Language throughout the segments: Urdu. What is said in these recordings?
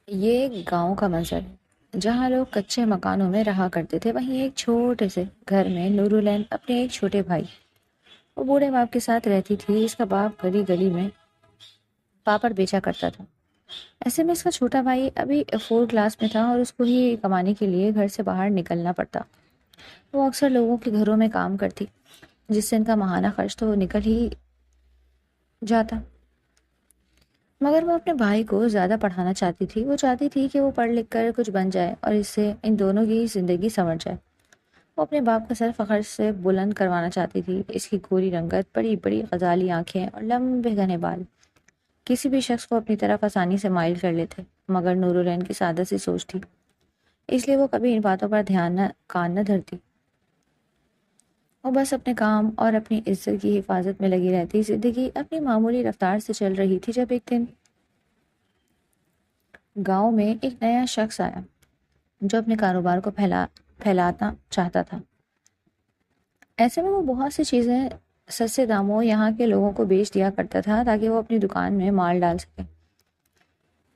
یہ ایک گاؤں کا منظر ہے جہاں لوگ کچے مکانوں میں رہا کرتے تھے۔ وہیں ایک چھوٹے سے گھر میں نورالین اپنے ایک چھوٹے بھائی اور بوڑھے باپ کے ساتھ رہتی تھی۔ اس کا باپ گلی گلی میں پاپڑ بیچا کرتا تھا۔ ایسے میں اس کا چھوٹا بھائی ابھی 4 کلاس میں تھا اور اس کو ہی کمانے کے لیے گھر سے باہر نکلنا پڑتا۔ وہ اکثر لوگوں کے گھروں میں کام کرتی، جس سے ان کا ماہانہ خرچ تو نکل ہی جاتا، مگر وہ اپنے بھائی کو زیادہ پڑھانا چاہتی تھی۔ وہ چاہتی تھی کہ وہ پڑھ لکھ کر کچھ بن جائے اور اس سے ان دونوں کی زندگی سنور جائے۔ وہ اپنے باپ کا سر فخر سے بلند کروانا چاہتی تھی۔ اس کی گوری رنگت، بڑی بڑی غزالی آنکھیں اور لمبے گھنے بال کسی بھی شخص کو اپنی طرف آسانی سے مائل کر لیتے، مگر نورالعین کی سادہ سی سوچ تھی، اس لیے وہ کبھی ان باتوں پر کان نہ دھرتی۔ وہ بس اپنے کام اور اپنی عزت کی حفاظت میں لگی رہتی۔ زندگی اپنی معمولی رفتار سے چل رہی تھی جب ایک دن گاؤں میں ایک نیا شخص آیا جو اپنے کاروبار کو پھیلانا چاہتا تھا۔ ایسے میں وہ بہت سی چیزیں سستے داموں یہاں کے لوگوں کو بیچ دیا کرتا تھا تاکہ وہ اپنی دکان میں مال ڈال سکے۔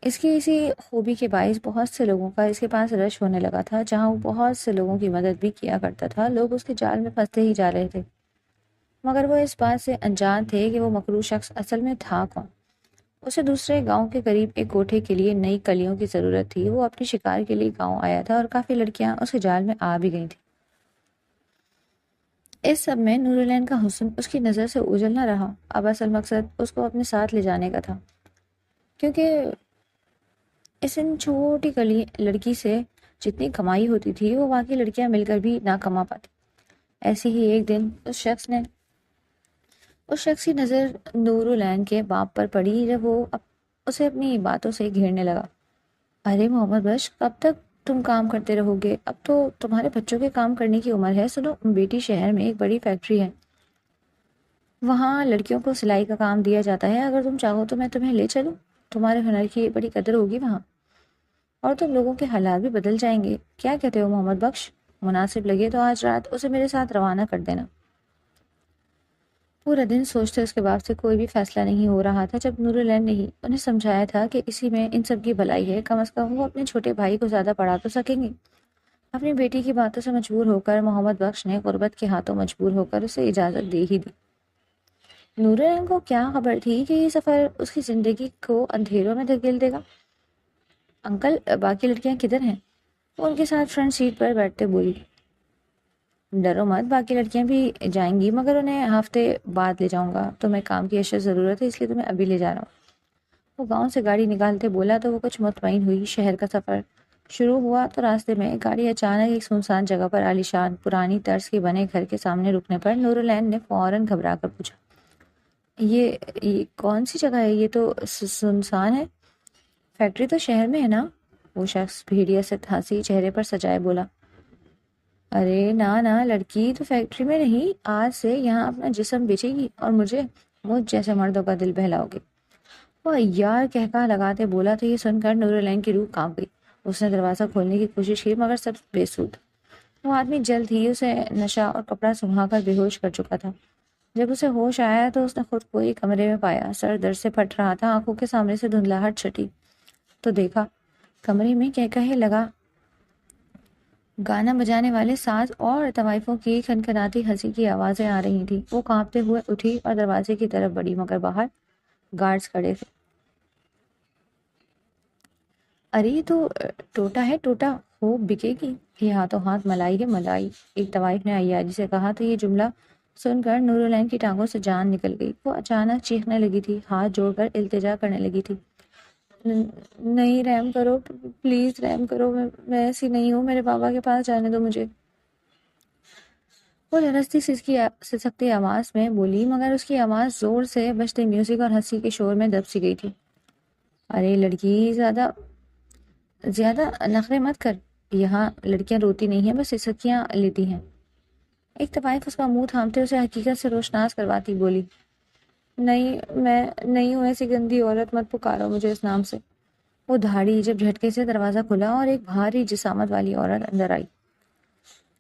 اس کی اسی خوبی کے باعث بہت سے لوگوں کا اس کے پاس رش ہونے لگا تھا۔ جہاں وہ بہت سے لوگوں کی مدد بھی کیا کرتا تھا، لوگ اس کے جال میں پھنستے ہی جا رہے تھے، مگر وہ اس بات سے انجان تھے کہ وہ مکروہ شخص اصل میں تھا کون۔ اسے دوسرے گاؤں کے قریب ایک کوٹھے کے لیے نئی کلیوں کی ضرورت تھی۔ وہ اپنی شکار کے لیے گاؤں آیا تھا اور کافی لڑکیاں اس کے جال میں آ بھی گئی تھیں۔ اس سب میں نورالعین کا حسن اس کی نظر سے اوجھل نہ رہا۔ اب اصل مقصد اس کو اپنے ساتھ لے جانے کا تھا، کیونکہ اس ان چھوٹی لڑکی سے جتنی کمائی ہوتی تھی وہ باقی لڑکیاں مل کر بھی نہ کما پاتی۔ ایسے ہی ایک دن اس شخص کی نظر نورالعین کے باپ پر پڑی جب وہ اسے اپنی باتوں سے گھیرنے لگا۔ ارے محمد بخش، کب تک تم کام کرتے رہو گے؟ اب تو تمہارے بچوں کے کام کرنے کی عمر ہے۔ سنو بیٹی، شہر میں ایک بڑی فیکٹری ہے، وہاں لڑکیوں کو سلائی کا کام دیا جاتا ہے۔ اگر تم چاہو تو میں تمہیں لے چلوں، تمہارے ہنر کی بڑی قدر ہوگی وہاں، اور تم لوگوں کے حالات بھی بدل جائیں گے۔ کیا کہتے ہو محمد بخش؟ مناسب لگے تو آج رات اسے میرے ساتھ روانہ کر دینا۔ پورا دن سوچتے اس کے باپ سے کوئی بھی فیصلہ نہیں ہو رہا تھا۔ جب نورالعین نے انہیں سمجھایا تھا کہ اسی میں ان سب کی بھلائی ہے، کم از کم وہ اپنے چھوٹے بھائی کو زیادہ پڑھا تو سکیں گے۔ اپنی بیٹی کی باتوں سے مجبور ہو کر محمد بخش نے غربت کے ہاتھوں مجبور ہو کر اسے اجازت دے ہی دی۔ نورالعین کو کیا خبر تھی کہ یہ سفر اس کی زندگی کو اندھیروں میں دھکیل دے گا۔ انکل، باقی لڑکیاں کدھر ہیں؟ وہ ان کے ساتھ فرنٹ سیٹ پر بیٹھتے بولی۔ ڈرو مت، باقی لڑکیاں بھی جائیں گی، مگر انہیں ہفتے بعد لے جاؤں گا۔ تمہیں کام کی اشد ضرورت ہے، اس لیے تمہیں ابھی لے جا رہا ہوں۔ وہ گاؤں سے گاڑی نکالتے بولا تو وہ کچھ مطمئن ہوئی۔ شہر کا سفر شروع ہوا تو راستے میں گاڑی اچانک ایک سنسان جگہ پر عالیشان پرانی طرز کے بنے گھر کے سامنے رکنے پر نورالعین نے فوراً گھبرا کر پوچھا، یہ کون سی جگہ ہے؟ یہ تو سنسان ہے۔ فیکٹری تو شہر میں ہے نا؟ وہ شخص بھیڑیا سے ہنسی چہرے پر سجائے بولا۔ ارے نا لڑکی، تو فیکٹری میں نہیں، آج سے یہاں اپنا جسم بیچے گی اور مجھ جیسے مردوں کا دل بہلاؤ گے۔ وہ یار کہکا لگاتے بولا تو یہ سن کر نورالعین کی روح کانپ گئی۔ اس نے دروازہ کھولنے کی کوشش کی مگر سب بے سود۔ وہ آدمی جلد ہی اسے نشہ اور کپڑا سنبھا کر بے ہوش کر چکا تھا۔ جب اسے ہوش آیا تو اس نے خود کو ایک کمرے میں پایا۔ سر درد سے پھٹ رہا تھا، آنکھوں کے سامنے سے دھندلاہٹ چھٹی تو دیکھا کمرے میں کہے لگا گانا بجانے والے ساز اور طوائفوں کی کھنکھناتی ہنسی کی آوازیں آ رہی تھیں۔ وہ کانپتے ہوئے اٹھی اور دروازے کی طرف بڑھی، مگر باہر گارڈز کھڑے تھے۔ ارے یہ تو ٹوٹا ہے، ٹوٹا خوب بکے گی، یہ ہاتھوں ہاتھ ملائی ہے ملائی، ایک طوائف نے عیاری سے کہا۔ تو یہ جملہ سن کر نورالعین کی ٹانگوں سے جان نکل گئی۔ وہ اچانک چیخنے لگی تھی، ہاتھ جوڑ کر التجا کرنے لگی تھی۔ نہیں، رحم کرو، پلیز رحم کرو، میں ایسی نہیں ہوں، میرے بابا کے پاس جانے دو مجھے۔ وہ لرزتی سسکتی آواز میں بولی، مگر اس کی آواز زور سے بجتے میوزک اور ہنسی کے شور میں دب سی گئی تھی۔ ارے لڑکی، زیادہ نخرے مت کر، یہاں لڑکیاں روتی نہیں ہیں، بس سسکیاں لیتی ہیں۔ ایک طوائف اس کا منہ تھامتے اسے حقیقت سے روشناس کرواتی بولی۔ نہیں، میں نہیں ہوں ایسی گندی عورت، مت پکارو مجھے اس نام سے۔ وہ دھاڑی جب جھٹکے سے دروازہ کھلا اور ایک بھاری جسامت والی عورت اندر آئی،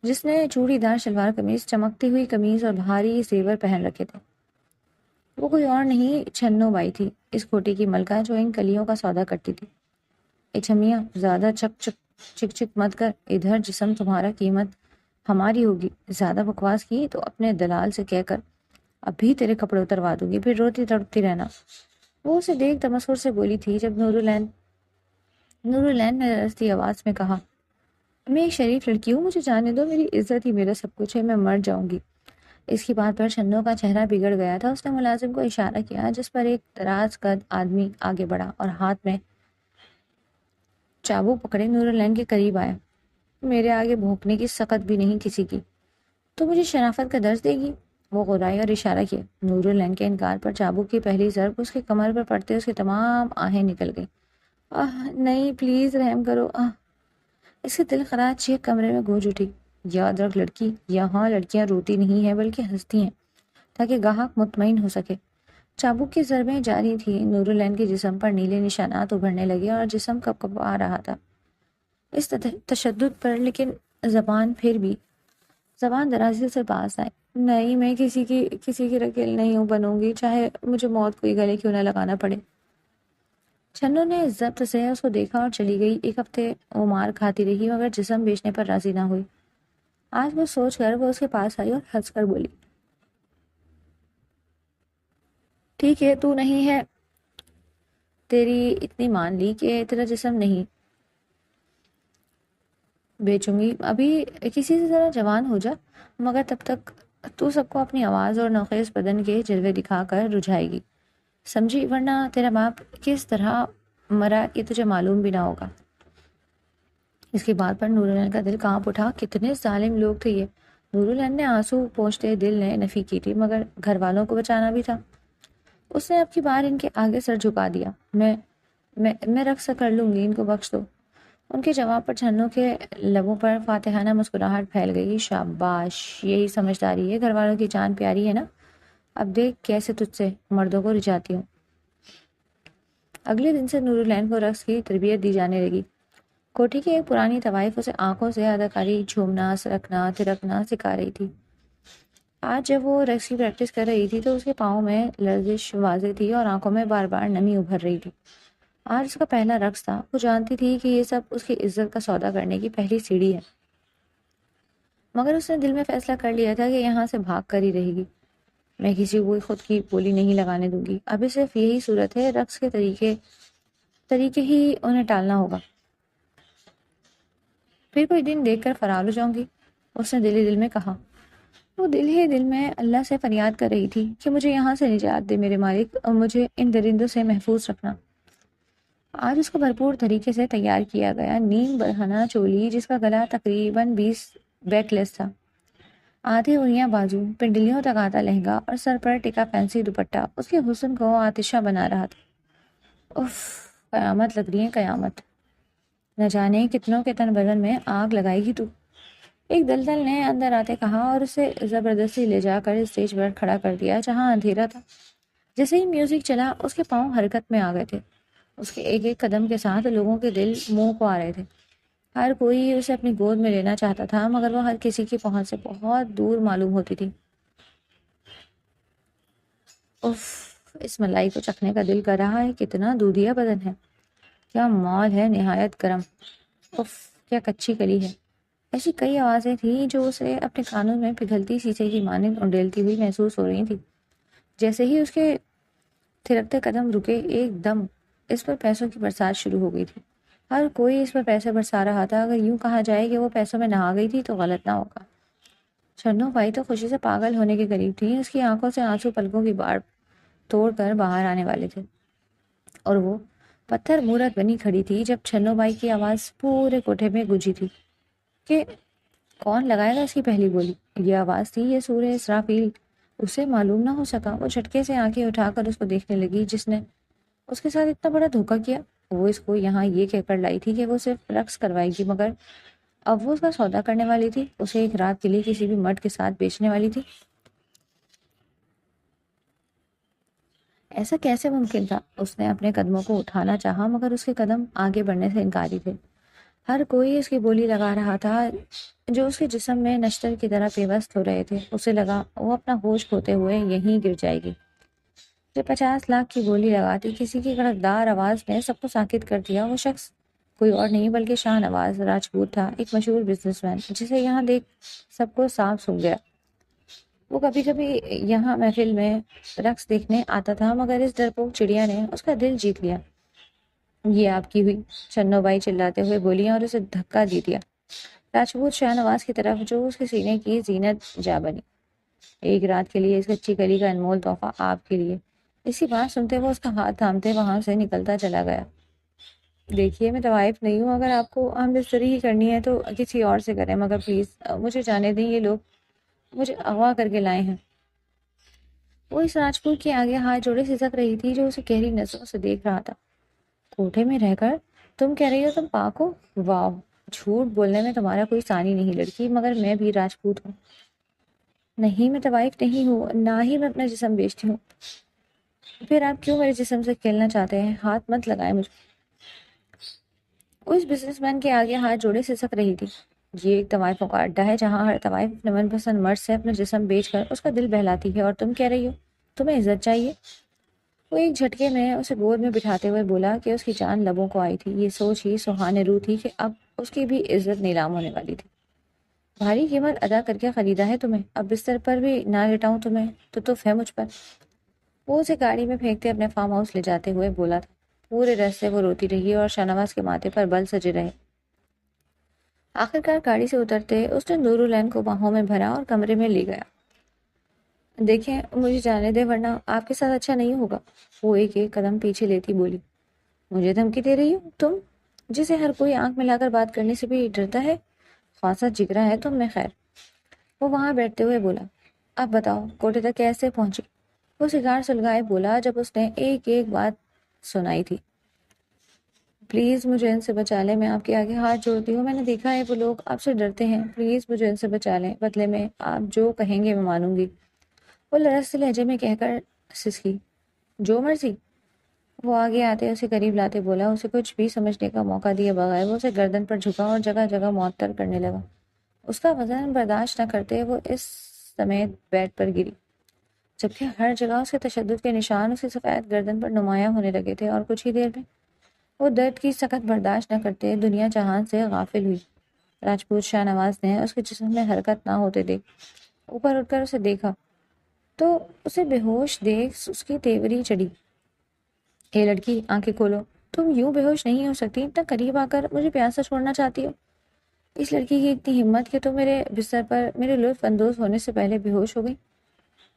جس نے چوڑی دار شلوار قمیض، چمکتی ہوئی قمیض اور بھاری زیور پہن رکھے تھے۔ وہ کوئی اور نہیں، چھنو بائی تھی، اس کوٹھی کی ملکہ جو ان کلیوں کا سودا کرتی تھی۔ اے چھمیا، زیادہ چک چک مت کر، ادھر جسم تمہارا، قیمت ہماری ہوگی، زیادہ بکواس کی تو اپنے دلال سے کہہ کر ابھی تیرے کپڑے اتروا دوں گی، پھر روتی تڑپتی رہنا۔ وہ اسے دیکھ تمسخر سے بولی تھی جب نور العین نے رستی آواز میں کہا، میں ایک شریف لڑکی ہوں، مجھے جانے دو، میری عزت ہی میرا سب کچھ ہے، میں مر جاؤں گی۔ اس کی بات پر چھنوں کا چہرہ بگڑ گیا تھا۔ اس نے ملازم کو اشارہ کیا، جس پر ایک دراز قد آدمی آگے بڑھا اور ہاتھ میں چابو پکڑے نور العین کے قریب آیا۔ میرے آگے بھونکنے کی سخت بھی نہیں کسی کی، تو مجھے شرافت کا درس دے گی؟ وہ غرائی اور اشارہ کیا۔ نور العین کے انکار پر چابک کی پہلی ضرب اس کی کمر پر پڑتے اس کی تمام آہیں نکل گئیں۔ نہیں، پلیز رحم کرو۔ اس کے دل خراج چیخ کمرے میں گونج اٹھی۔ یاد رکھ لڑکی، یہاں لڑکیاں روتی نہیں ہیں بلکہ ہنستی ہیں، تاکہ گاہک مطمئن ہو سکے۔ چابک کی ضربیں جاری تھیں۔ نور العین کے جسم پر نیلے نشانات ابھرنے لگے اور جسم کپ کپ آ رہا تھا اس تشدد پر، لیکن زبان درازی سے پاس آئی۔ نہیں، میں کسی کی رکیل نہیں بنوں گی، چاہے مجھے موت کوئی گلے کیوں نہ لگانا پڑے۔ چھنو نے ضبط سے اس کو دیکھا اور چلی گئی۔ ایک ہفتے وہ مار کھاتی رہی مگر جسم بیچنے پر راضی نہ ہوئی۔ آج وہ سوچ کر وہ اس کے پاس آئی اور ہنس کر بولی، ٹھیک ہے، تو نہیں ہے، تیری اتنی مان لی کہ تیرا جسم نہیں بیچوں گی، ابھی کسی سے ذرا جوان ہو جا، مگر تب تک تو سب کو اپنی آواز اور نوخیز بدن کے جلوے دکھا کر رجھائے گی، سمجھی؟ ورنہ تیرا باپ کس طرح مرا یہ تجھے معلوم بھی نہ ہوگا۔ اس کی بات پر نور العین کا دل کانپ اٹھا۔ کتنے ظالم لوگ تھے یہ! نور العین نے آنسو پوچھتے دل نے نفی کی تھی، مگر گھر والوں کو بچانا بھی تھا۔ اس نے اب کی بار ان کے آگے سر جھکا دیا۔ میں رقص کر لوں گی، ان کو بخش دو۔ ان کے جواب پر چھنوں کے لبوں پر فاتحانہ مسکراہٹ پھیل گئی۔ شاباش، یہی سمجھداری ہے، گھر والوں کی جان پیاری ہے نا؟ اب دیکھ کیسے تجھ سے مردوں کو رجھاتی ہوں۔ اگلے دن سے نور العین کو رقص کی تربیت دی جانے لگی۔ کوٹھی کی ایک پرانی طوائف اسے آنکھوں سے اداکاری، جھومنا، سرکنا، تھرکنا سکھا رہی تھی۔ آج جب وہ رقص کی پریکٹس کر رہی تھی تو اس کے پاؤں میں لرزش واضح تھی اور آنکھوں میں بار بار نمی ابھر رہی تھی۔ آج اس کا پہلا رقص تھا۔ وہ جانتی تھی کہ یہ سب اس کی عزت کا سودا کرنے کی پہلی سیڑھی ہے، مگر اس نے دل میں فیصلہ کر لیا تھا کہ یہاں سے بھاگ کر ہی رہے گی۔ میں کسی کو خود کی بولی نہیں لگانے دوں گی۔ ابھی صرف یہی صورت ہے، رقص کے طریقے ہی انہیں ٹالنا ہوگا، پھر کوئی دن دیکھ کر فرار ہو جاؤں گی، اس نے دل ہی دل میں کہا۔ وہ دل ہی دل میں اللہ سے فریاد کر رہی تھی کہ مجھے یہاں سے نجات دے میرے مالک، اور مجھے ان درندوں سے محفوظ رکھنا۔ آج اس کو بھرپور طریقے سے تیار کیا گیا نیم برہنہ چولی، جس کا گلا تقریباً 20 بیک لیس تھا، آدھی انگلیاں بازو، پنڈلیوں تک آتا لہنگا اور سر پر ٹکا فینسی دوپٹہ اس کے حسن کو آتشہ بنا رہا تھا۔ اف، قیامت لگ رہی ہے، قیامت! نہ جانے کتنوں کے تن بدن میں آگ لگائے گی تو۔ ایک دلدل نے اندر آتے کہا اور اسے زبردستی لے جا کر اسٹیج پر کھڑا کر دیا جہاں اندھیرا تھا۔ جیسے ہی میوزک چلا اس کے پاؤں حرکت میں آ گئے تھے۔ اس کے ایک ایک قدم کے ساتھ لوگوں کے دل منہ کو آ رہے تھے۔ ہر کوئی اسے اپنی گود میں لینا چاہتا تھا، مگر وہ ہر کسی کی پہنچ سے بہت دور معلوم ہوتی تھی۔ اف، اس ملائی کو چکھنے کا دل کر رہا ہے، کتنا دودھیا بدن ہے، کیا مال ہے، نہایت گرم، اف کیا کچی کلی ہے۔ ایسی کئی آوازیں تھیں جو اسے اپنے کانوں میں پگھلتی شیشے کی مانند انڈیلتی ہوئی محسوس ہو رہی تھی۔ جیسے ہی اس کے تھرکتے قدم رکے، ایک دم اس پر پیسوں کی برسات شروع ہو گئی تھی۔ ہر کوئی اس پر پیسے برسا رہا تھا۔ اگر یوں کہا جائے کہ وہ پیسوں میں نہا گئی تھی تو غلط نہ ہوگا۔ چھنو بھائی تو خوشی سے پاگل ہونے کے قریب تھی۔ اس کی آنکھوں سے آنسو پلکوں کی باڑ توڑ کر باہر آنے والے تھے، اور وہ پتھر مورت بنی کھڑی تھی جب چھنو بھائی کی آواز پورے کوٹھے میں گونجی تھی کہ کون لگائے گا اس کی پہلی گولی۔ یہ آواز تھی یہ سورہ اسرافیل۔ اسے معلوم نہ ہو سکا۔ وہ جھٹکے سے آنکھیں اٹھا کر اس کو دیکھنے لگی جس نے اس کے ساتھ اتنا بڑا دھوکہ کیا۔ وہ اس کو یہاں یہ کہہ کر لائی تھی کہ وہ صرف رقص کروائے گی، مگر اب وہ اس کا سودا کرنے والی تھی، اسے ایک رات کے لیے کسی بھی مرد کے ساتھ بیچنے والی تھی۔ ایسا کیسے ممکن تھا؟ اس نے اپنے قدموں کو اٹھانا چاہا مگر اس کے قدم آگے بڑھنے سے انکاری تھے۔ ہر کوئی اس کی بولی لگا رہا تھا جو اس کے جسم میں نشتر کی طرح پیوست ہو رہے تھے۔ اسے لگا وہ اپنا ہوش کھوتے ہوئے یہیں گر جائے گی۔ جو 50 لاکھ کی بولی لگاتی، کسی کی کڑکدار آواز نے سب کو ساکت کر دیا۔ وہ شخص کوئی اور نہیں بلکہ شاہ نواز راجپوت تھا، ایک مشہور بزنس مین جسے یہاں دیکھ سب کو صاف سونگ گیا۔ وہ کبھی کبھی یہاں محفل میں رقص دیکھنے آتا تھا، مگر اس ڈرپوک چڑیا نے اس کا دل جیت لیا۔ یہ آپ کی ہوئی، چنو بائی چلاتے ہوئے بولی اور اسے دھکا دے دیا راجپوت شاہ نواز کی طرف، جو اس کے سینے کی زینت جا بنی۔ ایک رات کے لیے اس کچی کلی کا انمول تحفہ آپ کے لیے۔ اسی بات سنتے وہ اس کا ہاتھ تھامتے وہاں سے نکلتا چلا گیا۔ دیکھیے میں طوائف نہیں ہوں، اگر آپ کو ہم بستری ہی کرنی ہے تو کسی اور سے کریں، مگر پلیز مجھے جانے دیں، یہ لوگ مجھے اغوا کر کے لائے ہیں۔ وہ اس راجپوت کے آگے ہاتھ جوڑے سسک رہی تھی جو اسے گہری نظروں سے دیکھ رہا تھا۔ کوٹھے میں رہ کر تم کہہ رہی ہو تم پاک ہو؟ واہ، جھوٹ بولنے میں تمہارا کوئی ثانی نہیں لڑکی، مگر میں بھی راجپوت ہوں۔ نہیں میں طوائف نہیں ہوں، نہ ہی میں اپنا جسم بیچتی ہوں۔ پھر آپ کیوں میرے جسم سے کھیلنا چاہتے ہیں؟ ہاتھ مت لگائیں مجھے۔ وہ اس بزنس مین کے آگے ہاتھ جوڑے سسک رہی تھی۔ یہ ایک طوائفوں کا اڈا ہے جہاں ہر طوائف اپنے من پسند مرد سے اپنا جسم بیچ کر اس کا دل بہلاتی ہے، اور تم کہہ رہی ہو تمہیں عزت چاہیے؟ وہ ایک جھٹکے میں اسے گود میں بٹھاتے ہوئے بولا کہ اس کی جان لبوں کو آئی تھی۔ یہ سوچ ہی سہانے روح تھی کہ اب اس کی بھی عزت نیلام ہونے والی تھی۔ بھاری قیمت ادا کر کے خریدا ہے تمہیں، اب بستر پر بھی نہ لٹاؤں تمہیں تو تف ہے مجھ پر۔ وہ اسے گاڑی میں پھینکتے اپنے فارم ہاؤس لے جاتے ہوئے بولا تھا۔ پورے راستے وہ روتی رہی اور شاہنواز کے ماتھے پر بل سجے رہے۔ آخرکار گاڑی سے اترتے اس نے نور العین کو باہوں میں بھرا اور کمرے میں لے گیا۔ دیکھیں مجھے جانے دے ورنہ آپ کے ساتھ اچھا نہیں ہوگا، وہ ایک ایک قدم پیچھے لیتی بولی۔ مجھے دھمکی دے رہی ہو تم، جسے ہر کوئی آنکھ ملا کر بات کرنے سے بھی ڈرتا ہے؟ خاصا جگرا ہے تم میں۔ خیر، وہ وہاں بیٹھتے ہوئے بولا، اب بتاؤ کوٹے تک کیسے پہنچی؟ وہ سگار سلگائے بولا جب اس نے ایک ایک بات سنائی تھی۔ پلیز مجھے ان سے بچا لیں، میں آپ کے آگے ہاتھ جوڑتی ہوں، میں نے دیکھا ہے وہ لوگ آپ سے ڈرتے ہیں، پلیز مجھے ان سے بچا لیں، بدلے میں آپ جو کہیں گے میں مانوں گی۔ وہ لرز سے لہجے میں کہہ کر سسکی، جو مرضی۔ وہ آگے آتے اسے قریب لاتے بولا، اسے کچھ بھی سمجھنے کا موقع دیے بغیر وہ اسے گردن پر جھکا اور جگہ جگہ معطر کرنے لگا۔ اس کا وزن برداشت نہ کرتے وہ اس سمیت بیڈ پر گری، جبکہ ہر جگہ اس کے تشدد کے نشان اس کی سفید گردن پر نمایاں ہونے لگے تھے، اور کچھ ہی دیر میں وہ درد کی سخت برداشت نہ کرتے دنیا جہان سے غافل ہوئی۔ راجپوت شاہ نواز نے اس کے جسم میں حرکت نہ ہوتے دیکھ اوپر اٹھ کر اسے دیکھا تو اسے بے ہوش دیکھ اس کی تیوری چڑھی۔ اے لڑکی آنکھیں کھولو، تم یوں بے ہوش نہیں ہو سکتی، اتنا قریب آ کر مجھے پیاسا چھوڑنا چاہتی ہو؟ اس لڑکی کی اتنی ہمت کہ تم میرے بستر پر میرے لطف اندوز ہونے سے پہلے بے ہوش ہو گئی۔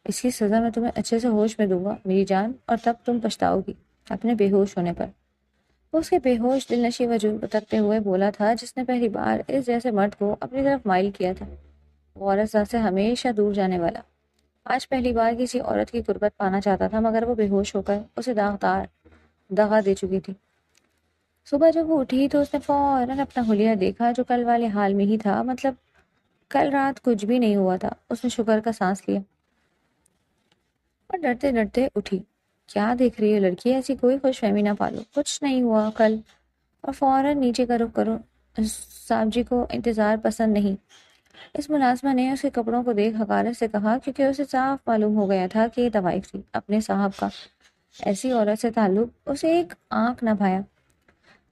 اس کی سزا میں تمہیں اچھے سے ہوش میں دوں گا میری جان، اور تب تم پچھتاؤ گی اپنے بے ہوش ہونے پر۔ وہ اس کے بے ہوش دل نشیں وجود کو تکتے ہوئے بولا تھا جس نے پہلی بار اس جیسے مرد کو اپنی طرف مائل کیا تھا، وہ عورت ذات سے ہمیشہ دور جانے والا۔ آج پہلی بار کسی عورت کی قربت پانا چاہتا تھا، مگر وہ بے ہوش ہو کر اسے دغا دے چکی تھی۔ صبح جب وہ اٹھی تو اس نے فوراً اپنا حلیہ دیکھا جو کل والے حال میں ہی تھا، مطلب کل رات کچھ بھی نہیں ہوا تھا۔ اس نے شکر کا سانس لیا اور ڈرتے ڈرتے اٹھی۔ کیا دیکھ رہی ہے لڑکی، ایسی کوئی خوش فہمی نہ پالو، کچھ نہیں ہوا کل، اور فوراً نیچے کا رخ کرو، صاحب جی کو انتظار پسند نہیں۔ اس ملازمہ نے اس کے کپڑوں کو دیکھ حقارت سے کہا، کیونکہ اسے صاف معلوم ہو گیا تھا کہ یہ طوائف تھی۔ اپنے صاحب کا ایسی عورت سے تعلق اسے ایک آنکھ نہ بھایا،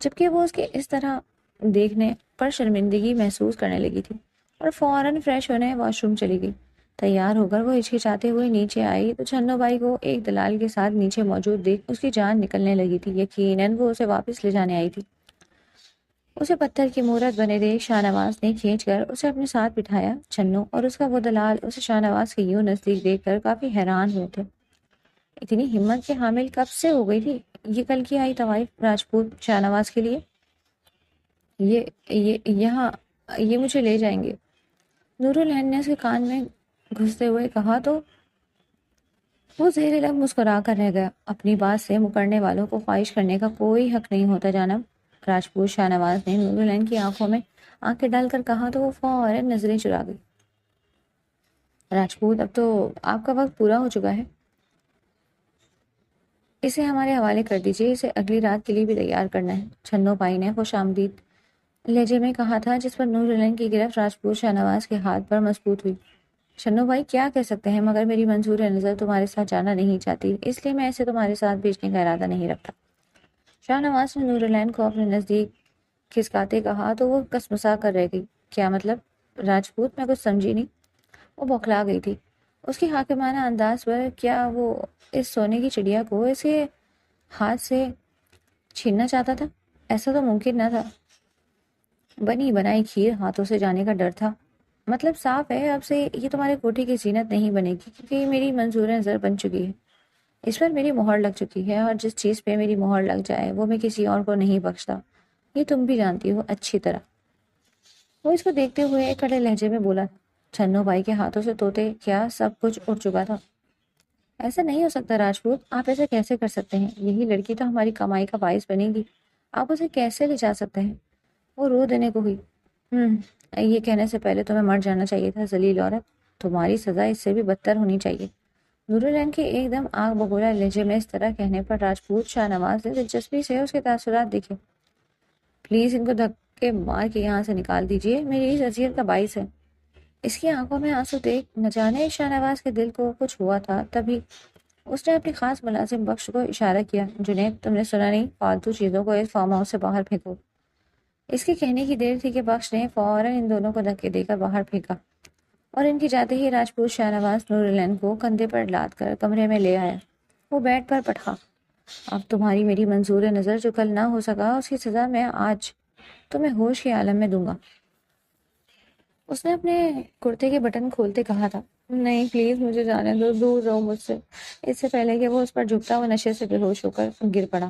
جبکہ وہ اس کے اس طرح دیکھنے پر شرمندگی محسوس کرنے لگی تھی، اور فوراً فریش ہونے واش روم چلی گئی۔ تیار ہو کر وہ ہچکچاتے ہوئے نیچے آئی تو چھنو بائی کو ایک دلال کے ساتھ نیچے موجود دیکھ اس کی جان نکلنے لگی تھی۔ یقیناً وہ اسے واپس لے جانے آئی تھی۔ اسے پتھر کی مورت بنے دیکھ شاہ نواز نے کھینچ کر اسے اپنے ساتھ بٹھایا۔ چھنو اور اس کا وہ دلال اسے شاہ نواز کے یوں نزدیک دیکھ کر کافی حیران ہوئے تھے۔ اتنی ہمت کے حامل کب سے ہو گئی تھی یہ کل کی آئی طوائف راجپوت شاہ نواز کے لیے؟ یہاں یہ مجھے لے جائیں گے، نور العین نے اس کے کان میں گھستے ہوئے کہا تو وہ زیر لب مسکرا کر رہ گیا۔ اپنی بات سے مکرنے والوں کو خواہش کرنے کا کوئی حق نہیں ہوتا جناب، راجپوت شاہ نواز نے نور العین کی آنکھوں میں آنکھیں ڈال کر کہا تو وہ فوراً نظریں چرا گئی۔ راجپوت اب تو آپ کا وقت پورا ہو چکا ہے، اسے ہمارے حوالے کر دیجیے، اسے اگلی رات کے لیے بھی تیار کرنا ہے، چھنو پائی نے خوش آمدید لہجے میں کہا تھا، جس پر نور العین کی گرفت راجپوت شاہ نواز کے ہاتھ پر مضبوط ہوئی۔ چھنو بھائی کیا کہہ سکتے ہیں، مگر میری منظور نظر تمہارے ساتھ جانا نہیں چاہتی، اس لیے میں اسے تمہارے ساتھ بھیجنے کا ارادہ نہیں رکھتا۔ شاہ نواز نے نور العین کو اپنے نزدیک کھسکاتے کہا تو وہ کسمسا کر رہ گئی۔ کیا مطلب راجپوت؟ میں کچھ سمجھی نہیں۔ وہ بوکھلا گئی تھی۔ اس کی حاکمانہ انداز پر کیا وہ اس سونے کی چڑیا کو اس کے ہاتھ سے چھیننا چاہتا تھا؟ ایسا تو ممکن نہ تھا۔ بنی بنائی کھیر ہاتھوں سے جانے کا ڈر تھا۔ مطلب صاف ہے اب سے یہ تمہارے کوٹھی کی زینت نہیں بنے گی، کیونکہ یہ میری منظور نظر بن چکی ہے۔ اس پر میری مہر لگ چکی ہے، اور جس چیز پہ میری مہر لگ جائے وہ میں کسی اور کو نہیں بخشتا۔ یہ تم بھی جانتی ہو اچھی طرح۔ وہ اس کو دیکھتے ہوئے کڑے لہجے میں بولا، چھنو بھائی کے ہاتھوں سے توتے کیا سب کچھ اڑ چکا تھا۔ ایسا نہیں ہو سکتا راجپوت، آپ ایسا کیسے کر سکتے ہیں؟ یہی لڑکی تو ہماری کمائی کا باعث بنے گی، آپ اسے کیسے لے جا سکتے ہیں؟ وہ رو دینے کو ہوئی۔ یہ کہنے سے پہلے تمہیں مر جانا چاہیے تھا ذلیل عورت، تمہاری سزا اس سے بھی بدتر ہونی چاہیے۔ نورالعین کے ایک دم آگ بگولا لہجے میں اس طرح کہنے پر راجپوت شاہ نواز نے دلچسپی سے اس کے تاثرات دیکھے۔ پلیز ان کو دھکے مار کے یہاں سے نکال دیجیے، میری اس اذیت کا باعث ہے۔ اس کی آنکھوں میں آنسو دیکھ نہ جانے شاہ نواز کے دل کو کچھ ہوا تھا۔ تبھی اس نے اپنی خاص ملازم بخش کو اشارہ کیا، جنید تم نے سنا نہیں، فالتو چیزوں کو اس فارم ہاؤس سے باہر پھینکو۔ اس کے کہنے کی دیر تھی کہ بخش نے فوراً ان دونوں کو دھکے دے کر باہر پھینکا، اور ان کی جاتے ہی راجپوت شاہ نواز نورالعین کو کندھے پر لاد کر کمرے میں لے آیا۔ وہ بیڈ پر پٹھا، اب تمہاری میری منظور نظر جو کل نہ ہو سکا، اس کی سزا میں آج تمہیں ہوش کے عالم میں دوں گا۔ اس نے اپنے کرتے کے بٹن کھولتے کہا تھا، نہیں پلیز مجھے جانے دو، دور رہو مجھ سے۔ اس سے پہلے کہ وہ اس پر جھکتا وہ نشے سے بے ہوش ہو کر گر پڑا۔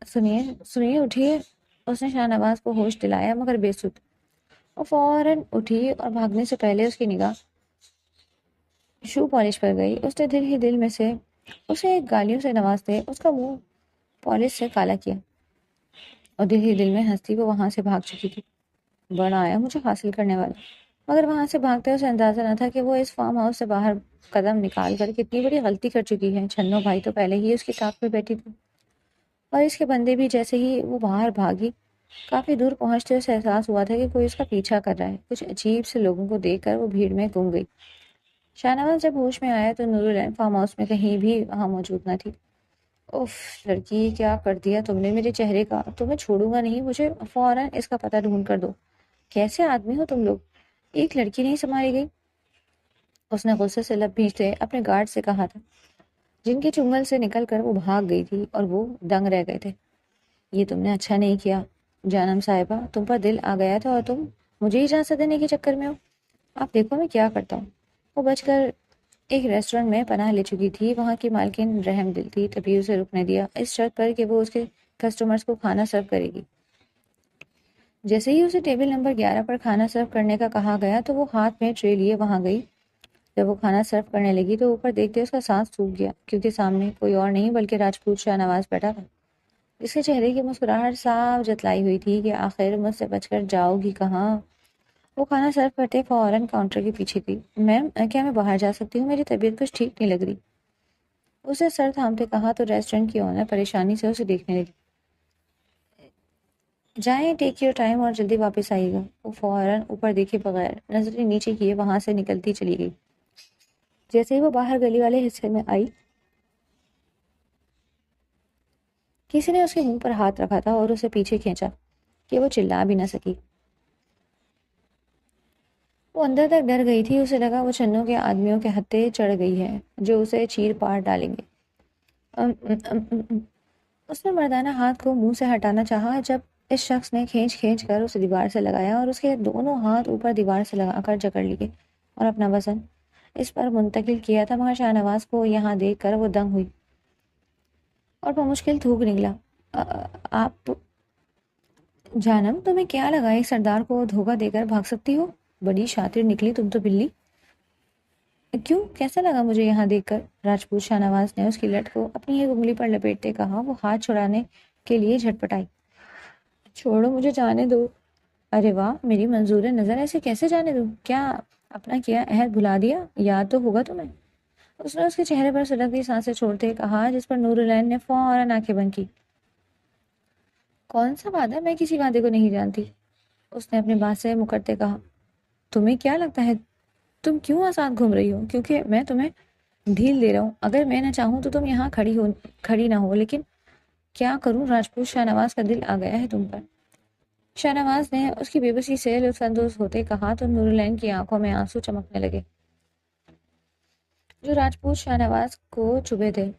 سنیے سنیے، اٹھیے۔ اس نے شاہ نواز کو ہوش دلایا مگر بے سود۔ وہ فوراً اٹھی اور بھاگنے سے پہلے اس کی نگاہ شو پالش پر گئی۔ اس نے دل ہی دل میں سے اسے گالیوں سے نوازتے اس کا منہ پالش سے کالا کیا، اور دل ہی دل میں ہنستی وہ وہاں سے بھاگ چکی تھی۔ بڑا آیا مجھے حاصل کرنے والا، مگر وہاں سے بھاگتے اسے اندازہ نہ تھا کہ وہ اس فارم ہاؤس سے باہر قدم نکال کر کتنی بڑی غلطی کر چکی ہے۔ چھنو بھائی تو پہلے ہی اس کی تاق پہ بیٹھی تھی، اور اس کے بندے بھی جیسے ہی وہ باہر بھاگی کافی دور پہنچتے اسے احساس ہوا تھا کہ کوئی اس کا پیچھا کر رہا ہے۔ کچھ عجیب سے لوگوں کو دیکھ کر وہ بھیڑ میں گم گئی۔ شاہ نواز جب ہوش میں آیا تو نورالعین فارم ہاؤس میں کہیں بھی وہاں موجود نہ تھی۔ اف لڑکی، کیا کر دیا تم نے میرے چہرے کا؟ تمہیں چھوڑوں گا نہیں، مجھے فوراً اس کا پتہ ڈھونڈ کر دو۔ کیسے آدمی ہو تم لوگ؟ ایک لڑکی نہیں سنبھالی گئی؟ اس نے غصے سے لب بھینچتے اپنے گارڈ سے کہا تھا، جن کے چنگل سے نکل کر وہ بھاگ گئی تھی اور وہ دنگ رہ گئے تھے۔ یہ تم نے اچھا نہیں کیا جانم صاحبہ، تم پر دل آ گیا تھا اور تم مجھے اجازت دینے کے چکر میں ہو۔ اب دیکھو میں کیا کرتا ہوں۔ وہ بچ کر ایک ریسٹورنٹ میں پناہ لے چکی تھی، وہاں کی مالکن رحم دل تھی، تبھی اسے رکنے دیا اس شرط پر کہ وہ اس کے کسٹمرز کو کھانا سرو کرے گی۔ جیسے ہی اسے ٹیبل نمبر 11 پر کھانا سرو کرنے کا کہا گیا تو وہ ہاتھ میں ٹرے لیے وہاں گئی۔ جب وہ کھانا سرو کرنے لگی تو اوپر دیکھتے اس کا سانس سوکھ گیا، کیونکہ سامنے کوئی اور نہیں بلکہ راجپوت شاہ نواز بیٹھا تھا، جس کے چہرے کی مسکراہٹ صاف جتلائی ہوئی تھی کہ آخر مجھ سے بچ کر جاؤ گی کہاں۔ وہ کھانا سرو کرتے فوراً کاؤنٹر کے پیچھے گئی۔ میم کیا میں باہر جا سکتی ہوں؟ میری طبیعت کچھ ٹھیک نہیں لگ رہی۔ اسے سر تھامتے کہا تو ریسٹورنٹ کی اونر پریشانی سے اسے دیکھنے لگی۔ جائیں، ٹیک یور ٹائم اور جلدی واپس آئیے گا۔ وہ فوراً اوپر دیکھے بغیر نظریں نیچے کیے وہاں سے نکلتی چلی گئی۔ جیسے ہی وہ باہر گلی والے حصے میں آئی، کسی نے اس کے منہ پر ہاتھ رکھا تھا اور اسے پیچھے کھینچا کہ وہ چلا بھی نہ سکی۔ وہ اندر تک ڈر گئی تھی، اسے لگا وہ چھنوں کے آدمیوں کے ہتھے چڑھ گئی ہے جو اسے چیر پار ڈالیں گے۔ اس نے مردانہ ہاتھ کو منہ سے ہٹانا چاہا جب اس شخص نے کھینچ کھینچ کر اسے دیوار سے لگایا اور اس کے دونوں ہاتھ اوپر دیوار سے لگا کر جکڑ لیے اور اپنا وزن اس پر منتقل کیا تھا، مگر شاہ نواز کو یہاں دیکھ کر وہ دنگ ہوئی اور بمشکل تھوک نکلا، آپ جانم تمہیں کیا لگا ایک سردار کو دھوکہ دے کر بھاگ سکتی ہو؟ بڑی شاطر نکلی تم تو بلی۔ کیوں، کیسا لگا مجھے یہاں دیکھ کر؟ راجپوت شاہ نواز نے اس کی لٹ کو اپنی ایک انگلی پر لپیٹتے کہا۔ وہ ہاتھ چھڑانے کے لیے جھٹپٹائی۔ چھوڑو مجھے، جانے دو۔ ارے واہ، میری منظور نظر، ایسے کیسے جانے دوں؟ کیا اپنا کیا عہد بھلا دیا؟ یاد تو ہوگا تمہیں۔ اس نے اس کے چہرے پر سلگتی سانسیں چھوڑتے کہا، جس پر نورالعین نے فوراً آنکھیں بند کی۔ کون سا وعدہ؟ میں کسی وعدے کو نہیں جانتی، اس نے اپنی بات سے مکرتے کہا۔ تمہیں کیا لگتا ہے تم کیوں آزاد گھوم رہی ہو؟ کیونکہ میں تمہیں ڈھیل دے رہا ہوں؟ اگر میں نہ چاہوں تو تم یہاں کھڑی نہ ہو، لیکن کیا کروں، راجپوت شاہ نواز کا دل آ گیا ہے تم پر۔ شاہنواز نے اس کی بے بسی سے لطف اندوز ہوتے کہا تو نورالعین کی آنکھوں میں آنسو چمکنے لگے جو راجپوت شاہنواز کو چبھے تھے۔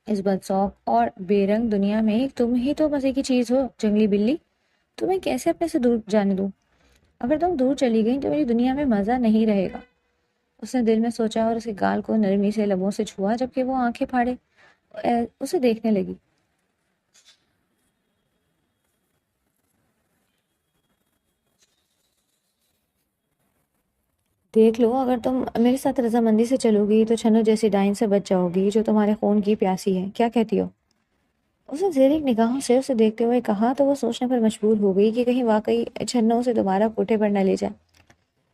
اس بدذوق اور بے رنگ دنیا میں ایک تم ہی تو مزے کی چیز ہو، جنگلی بلی۔ تمہیں کیسے اپنے سے دور جانے دوں؟ اگر تم دور چلی گئی تو میری دنیا میں مزہ نہیں رہے گا۔ اس نے دل میں سوچا اور اس کے گال کو نرمی سے لبوں سے چھوا جبکہ وہ آنکھیں پھاڑے اسے دیکھنے لگی۔ دیکھ لو، اگر تم میرے ساتھ رضامندی سے چلو گی تو چھنو جیسی ڈائن سے بچ جاؤ گی جو تمہارے خون کی پیاسی ہے، کیا کہتی ہو؟ اس نے زیرک نگاہوں سے اسے دیکھتے ہوئے کہا تو وہ سوچنے پر مجبور ہو گئی کہ کہیں واقعی چھنو اسے دوبارہ کوٹھے پر نہ لے جائے۔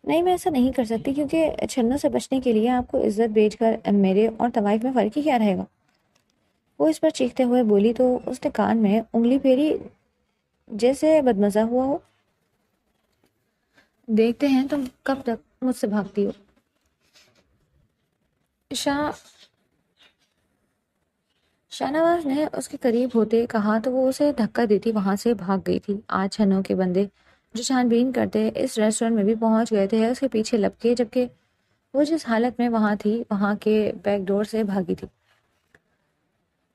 نہیں، میں ایسا نہیں کر سکتی کیونکہ چھنو سے بچنے کے لیے آپ کو عزت بیچ کر میرے اور طوائف میں فرق ہی کیا رہے گا؟ وہ اس پر چیختے ہوئے بولی تو اس نے کان میں انگلی پھیری جیسے بدمزہ ہوا ہو۔ دیکھتے ہیں تم کب تک مجھ سے بھاگتی ہو۔ شاہ شاہنواز نے اس کے قریب ہوتے کہا تو وہ اسے دھکا دیتی وہاں سے بھاگ گئی تھی۔ آج چھنوں کے بندے جو چھان بین کرتے اس ریسٹورنٹ میں بھی پہنچ گئے تھے اس کے پیچھے لپکے، جبکہ وہ جس حالت میں وہاں تھی وہاں کے بیک ڈور سے بھاگی تھی۔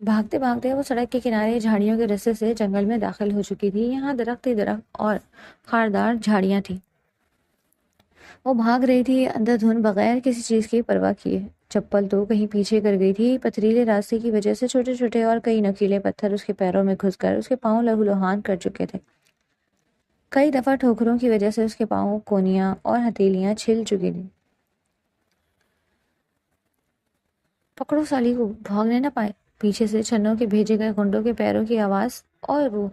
بھاگتے بھاگتے وہ سڑک کے کنارے جھاڑیوں کے رستے سے جنگل میں داخل ہو چکی تھی۔ یہاں درخت ہی درخت اور خاردار جھاڑیاں تھیں۔ وہ بھاگ رہی تھی اندھا دھند بغیر کسی چیز کی پرواہ کیے۔ چپل تو کہیں پیچھے کر گئی تھی، پتھریلے راستے کی وجہ سے چھوٹے چھوٹے اور کئی نوکیلے پتھر اس کے پیروں میں گھس کر اس کے پاؤں لہولہان کر چکے تھے۔ کئی دفعہ ٹھوکروں کی وجہ سے اس کے پاؤں کونیاں اور ہتھیلیاں چھل چکی تھیں۔ پکڑو سالی کو، بھاگنے نہ پائے۔ پیچھے سے چھنوں کے بھیجے گئے گنڈوں کے پیروں کی آواز اور وہ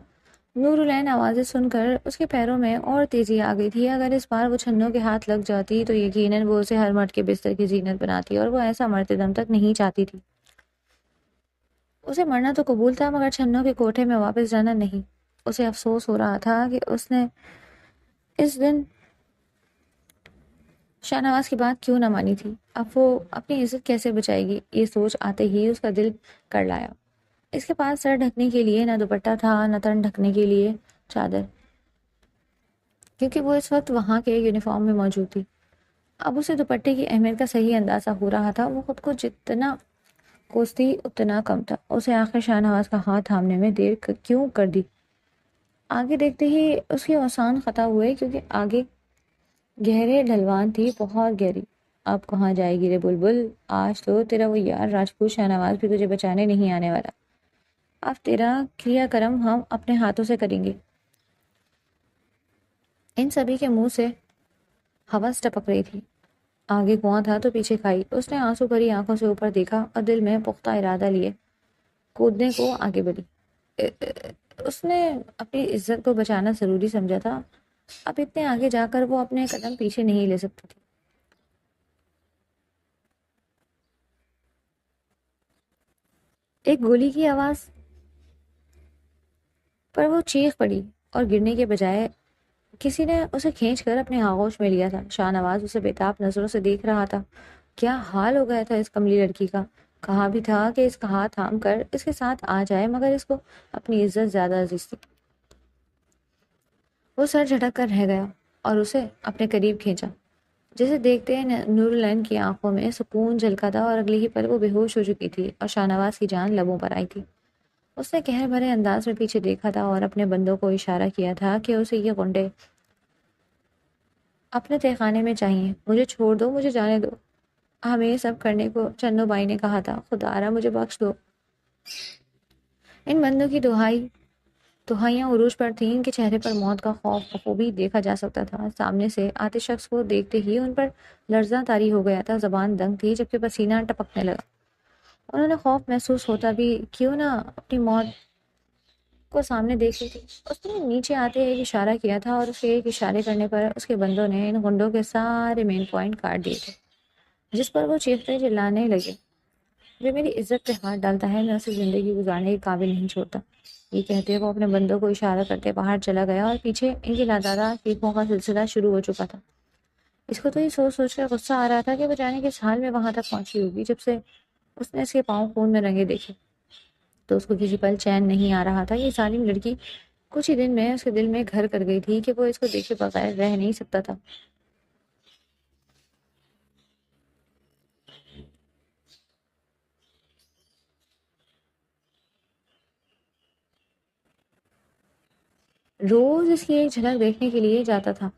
نورالعین آوازیں سن کر اس کے پیروں میں اور تیزی آ گئی تھی۔ اگر اس بار وہ چھنوں کے ہاتھ لگ جاتی تو یقیناً وہ اسے ہر مرد کے بستر کی زینت بناتی، اور وہ ایسا مرتے دم تک نہیں چاہتی تھی۔ اسے مرنا تو قبول تھا مگر چھنوں کے کوٹھے میں واپس جانا نہیں۔ اسے افسوس ہو رہا تھا کہ اس نے اس دن شاہنواز کی بات کیوں نہ مانی تھی۔ اب وہ اپنی عزت کیسے بچائے گی؟ یہ سوچ آتے ہی اس کا دل کر لایا۔ اس کے پاس سر ڈھکنے کے لیے نہ دوپٹہ تھا نہ تن ڈھکنے کے لیے چادر، کیونکہ وہ اس وقت وہاں کے یونیفارم میں موجود تھی۔ اب اسے دوپٹے کی اہمیت کا صحیح اندازہ ہو رہا تھا۔ وہ خود کو جتنا کوستی اتنا کم تھا۔ اسے آخر شاہنواز کا ہاتھ تھامنے میں دیر کیوں کر دی؟ آگے دیکھتے ہی اس کے اوسان خطا ہوئے کیونکہ آگے گہرے ڈھلوان تھی، بہت گہری۔ اب کہاں جائے گی رے بلبل؟ آج تو تیرا وہ یار راجپوت شاہنواز بھی تجھے بچانے نہیں آنے والا۔ اب تیرا کریا کرم ہم اپنے ہاتھوں سے کریں گے۔ ان سبھی کے منہ سے ہوس ٹپک رہی تھی۔ آگے کنواں تھا تو پیچھے کھائی۔ اس نے آنسو بھری آنکھوں سے اوپر دیکھا اور دل میں پختہ ارادہ لیے کودنے کو آگے بڑھی۔ اس نے اپنی عزت کو بچانا ضروری سمجھا تھا۔ اب اتنے آگے جا کر وہ اپنے قدم پیچھے نہیں لے سکتی تھی۔ ایک گولی کی آواز پر وہ چیخ پڑی اور گرنے کے بجائے کسی نے اسے کھینچ کر اپنے آغوش میں لیا تھا۔ شاہ نواز اسے بےتاب نظروں سے دیکھ رہا تھا۔ کیا حال ہو گیا تھا اس کملی لڑکی کا؟ کہا بھی تھا کہ اس کا ہاتھ تھام کر اس کے ساتھ آ جائے مگر اس کو اپنی عزت زیادہ عزیز تھی۔ وہ سر جھٹک کر رہ گیا اور اسے اپنے قریب کھینچا۔ جسے دیکھتے نورالعین کی آنکھوں میں سکون جھلکا تھا اور اگلی ہی پل وہ بے ہوش ہو چکی تھی اور شاہ نواز کی جان لبوں پر آئی تھی۔ اس نے قہر بھرے انداز میں پیچھے دیکھا تھا اور اپنے بندوں کو اشارہ کیا تھا کہ اسے یہ گنڈے اپنے تہہ خانے میں چاہیے۔ مجھے چھوڑ دو، مجھے جانے دو۔ ہمیں یہ سب کرنے کو چنو بائی نے کہا تھا، خدا را مجھے بخش دو۔ ان بندوں کی دہائیاں عروج پر تھیں، ان کے چہرے پر موت کا خوف بخوبی دیکھا جا سکتا تھا۔ سامنے سے آتے شخص کو دیکھتے ہی ان پر لرزاں طاری ہو گیا تھا، زبان دنگ تھی جبکہ پسینہ ٹپکنے لگا۔ انہوں نے خوف محسوس ہوتا بھی کیوں نہ اپنی موت کو سامنے دیکھ لی تھی۔ اس نے نیچے آتے ایک اشارہ کیا تھا اور اس کے ایک اشارے کرنے پر اس کے بندوں نے ان گنڈوں کے سارے مین پوائنٹ کاٹ دیے تھے، جس پر وہ چیختے چلانے لگے، جو میری عزت پہ ہاتھ ڈالتا ہے میں اسے زندگی گزارنے کے قابل نہیں چھوڑتا۔ یہ کہتے وہ اپنے بندوں کو اشارہ کرتے باہر چلا گیا اور پیچھے ان کی لادادہ چیخوں کا سلسلہ شروع ہو چکا تھا۔ اس کو تو یہ سوچ سوچ کر غصہ آ رہا تھا کہ وہ جانے کس حال میں وہاں تک پہنچی ہوگی۔ جب سے اس نے اس کے پاؤں خون میں رنگے دیکھے تو اس کو کسی پل چین نہیں آ رہا تھا۔ یہ ظالم لڑکی کچھ ہی دن میں اس کے دل میں گھر کر گئی تھی کہ وہ اس کو دیکھے بغیر رہ نہیں سکتا تھا۔ روز اس کی ایک جھلک دیکھنے کے لیے جاتا تھا،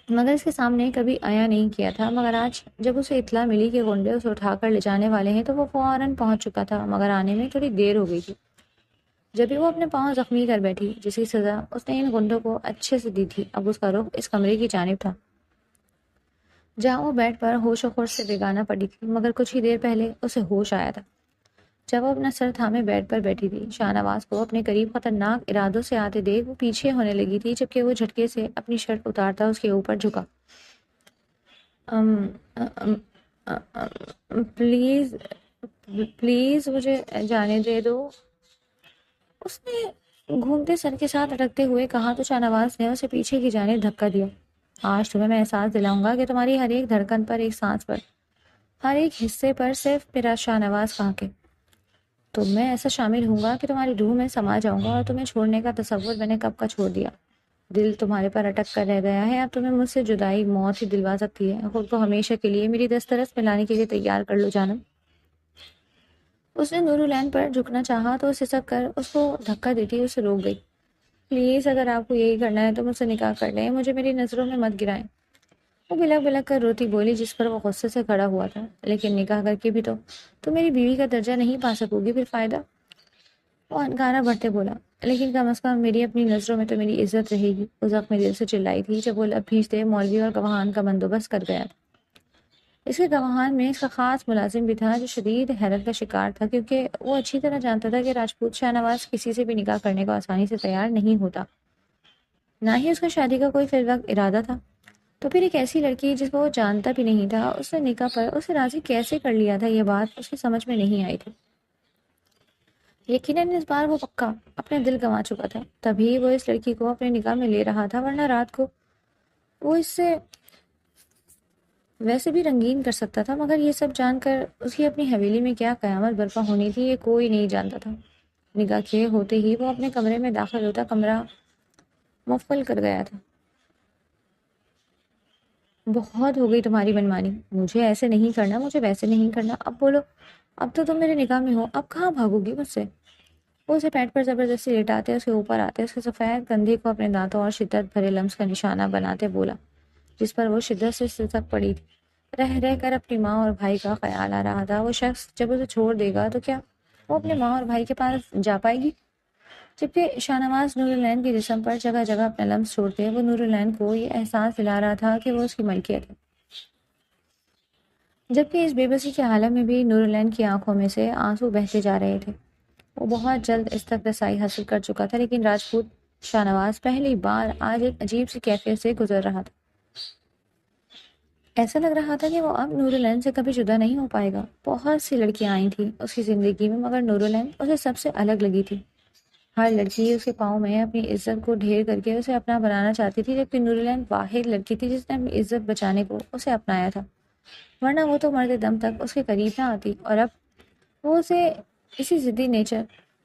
مگر اس کے سامنے کبھی آیا نہیں کیا تھا۔ مگر آج جب اسے اطلاع ملی کہ گنڈے اسے اٹھا کر لے جانے والے ہیں تو وہ فوراً پہنچ چکا تھا، مگر آنے میں تھوڑی دیر ہو گئی تھی۔ جب بھی وہ اپنے پاؤں زخمی کر بیٹھی، جس کی سزا اس نے ان گنڈوں کو اچھے سے دی تھی، اب اس کا رخ اس کمرے کی جانب تھا جہاں وہ بیڈ پر ہوش و خرچ سے بیگانہ پڑی تھی۔ مگر کچھ ہی دیر پہلے اسے ہوش آیا تھا جب وہ اپنا سر تھامے بیڈ پر بیٹھی تھی۔ شاہ نواز کو اپنے قریب خطرناک ارادوں سے آتے دیکھ وہ پیچھے ہونے لگی تھی، جبکہ وہ جھٹکے سے اپنی شرٹ اتارتا اس کے اوپر جھکا۔ ام ام پلیز پلیز مجھے جانے دے دو، اس نے گھومتے سر کے ساتھ اٹکتے ہوئے کہا تو شاہ نواز نے اسے پیچھے کی جانب دھکا دیا۔ آج تمہیں میں احساس دلاؤں گا کہ تمہاری ہر ایک دھڑکن پر، ایک سانس پر، ہر ایک حصے پر صرف میرا شاہ نواز کہا کے تو میں ایسا شامل ہوں گا کہ تمہاری روح میں سما جاؤں گا، اور تمہیں چھوڑنے کا تصور میں نے کب کا چھوڑ دیا۔ دل تمہارے پر اٹک کر رہ گیا ہے، اب تمہیں مجھ سے جدائی موت ہی دلوا سکتی ہے۔ خود کو ہمیشہ کے لیے میری دسترس میں لانے کے لیے تیار کر لو جانم۔ اس نے نور العین پر جھکنا چاہا تو سسک کر اس کو دھکا دیتی اسے روک گئی۔ پلیز اگر آپ کو یہی کرنا ہے تو مجھ سے نکاح کر لیں، مجھے میری نظروں میں مت گرائیں۔ وہ بلک بلک کر روتی بولی، جس پر وہ غصے سے کھڑا ہوا تھا۔ لیکن نکاح کر کے بھی تو میری بیوی کا درجہ نہیں پا سکو گی، پھر فائدہ؟ وہ انکارا بڑھتے بولا، لیکن کم از کم میری اپنی نظروں میں تو میری عزت رہے گی۔ وہ زخمی دل سے چلائی تھی جب وہ لب بھیجتے مولوی اور گواہان کا بندوبست کر گیا تھا۔ اس کے گواہان میں اس کا خاص ملازم بھی تھا جو شدید حیرت کا شکار تھا، کیونکہ وہ اچھی طرح جانتا تھا کہ راجپوت شاہ نواز کسی سے بھی نکاح کرنے کو آسانی سے تیار نہیں ہوتا، نہ ہی اس کا شادی کا کوئی فی الوقت ارادہ تھا۔ تو پھر ایک ایسی لڑکی جس کو وہ جانتا بھی نہیں تھا، اس نے نکاح پر اسے راضی کیسے کر لیا تھا؟ یہ بات اس کی سمجھ میں نہیں آئی تھی۔ یقیناً اس بار وہ پکا اپنا دل گنوا چکا تھا، تبھی وہ اس لڑکی کو اپنے نکاح میں لے رہا تھا، ورنہ رات کو وہ اس سے ویسے بھی رنگین کر سکتا تھا۔ مگر یہ سب جان کر اس کی اپنی حویلی میں کیا قیامت برپا ہونی تھی، یہ کوئی نہیں جانتا تھا۔ نکاح کیے ہوتے ہی وہ اپنے کمرے میں داخل ہوتا کمرہ مفل کر گیا تھا۔ بہت ہو گئی تمہاری منمانی، مجھے ایسے نہیں کرنا، مجھے ویسے نہیں کرنا، اب بولو، اب تو تم میرے نکاح میں ہو، اب کہاں بھاگو گی مجھ سے؟ وہ اسے پیٹ پر زبردستی لیٹاتے، اس کے اوپر آتے، اس کے سفید کندھے کو اپنے دانتوں اور شدت بھرے لمس کا نشانہ بناتے بولا، جس پر وہ شدت سے سسک پڑی تھی۔ رہ رہ کر اپنی ماں اور بھائی کا خیال آ رہا تھا۔ وہ شخص جب اسے چھوڑ دے گا تو کیا وہ اپنے ماں اور بھائی کے پاس جا پائے گی؟ جبکہ شاہ نواز نور العین کے جسم پر جگہ جگہ اپنا لمس چھوڑتے، وہ نور العین کو یہ احساس دلا رہا تھا کہ وہ اس کی ملکیت ہے، جبکہ اس بے بسی کے عالم میں بھی نور العین کی آنکھوں میں سے آنسو بہتے جا رہے تھے۔ وہ بہت جلد اس تک رسائی حاصل کر چکا تھا، لیکن راجپوت شاہ نواز پہلی بار آج ایک عجیب سی کیفیت سے گزر رہا تھا۔ ایسا لگ رہا تھا کہ وہ اب نور العین سے کبھی جدا نہیں ہو پائے گا۔ بہت سی لڑکیاں آئی تھیں اس کی زندگی میں، مگر نور العین اسے سب سے الگ لگی تھی۔ ہر لڑکی اس کے پاؤں میں اپنی عزت کو ڈھیر کر کے اسے اپنا بنانا چاہتی تھی، جبکہ نور العین واحد لڑکی تھی جس نے اپنی عزت بچانے کو اسے اپنایا تھا، ورنہ وہ تو مرتے دم تک اس کے قریب نہ آتی۔ اور اب وہ اسے اسی ضدی نیچر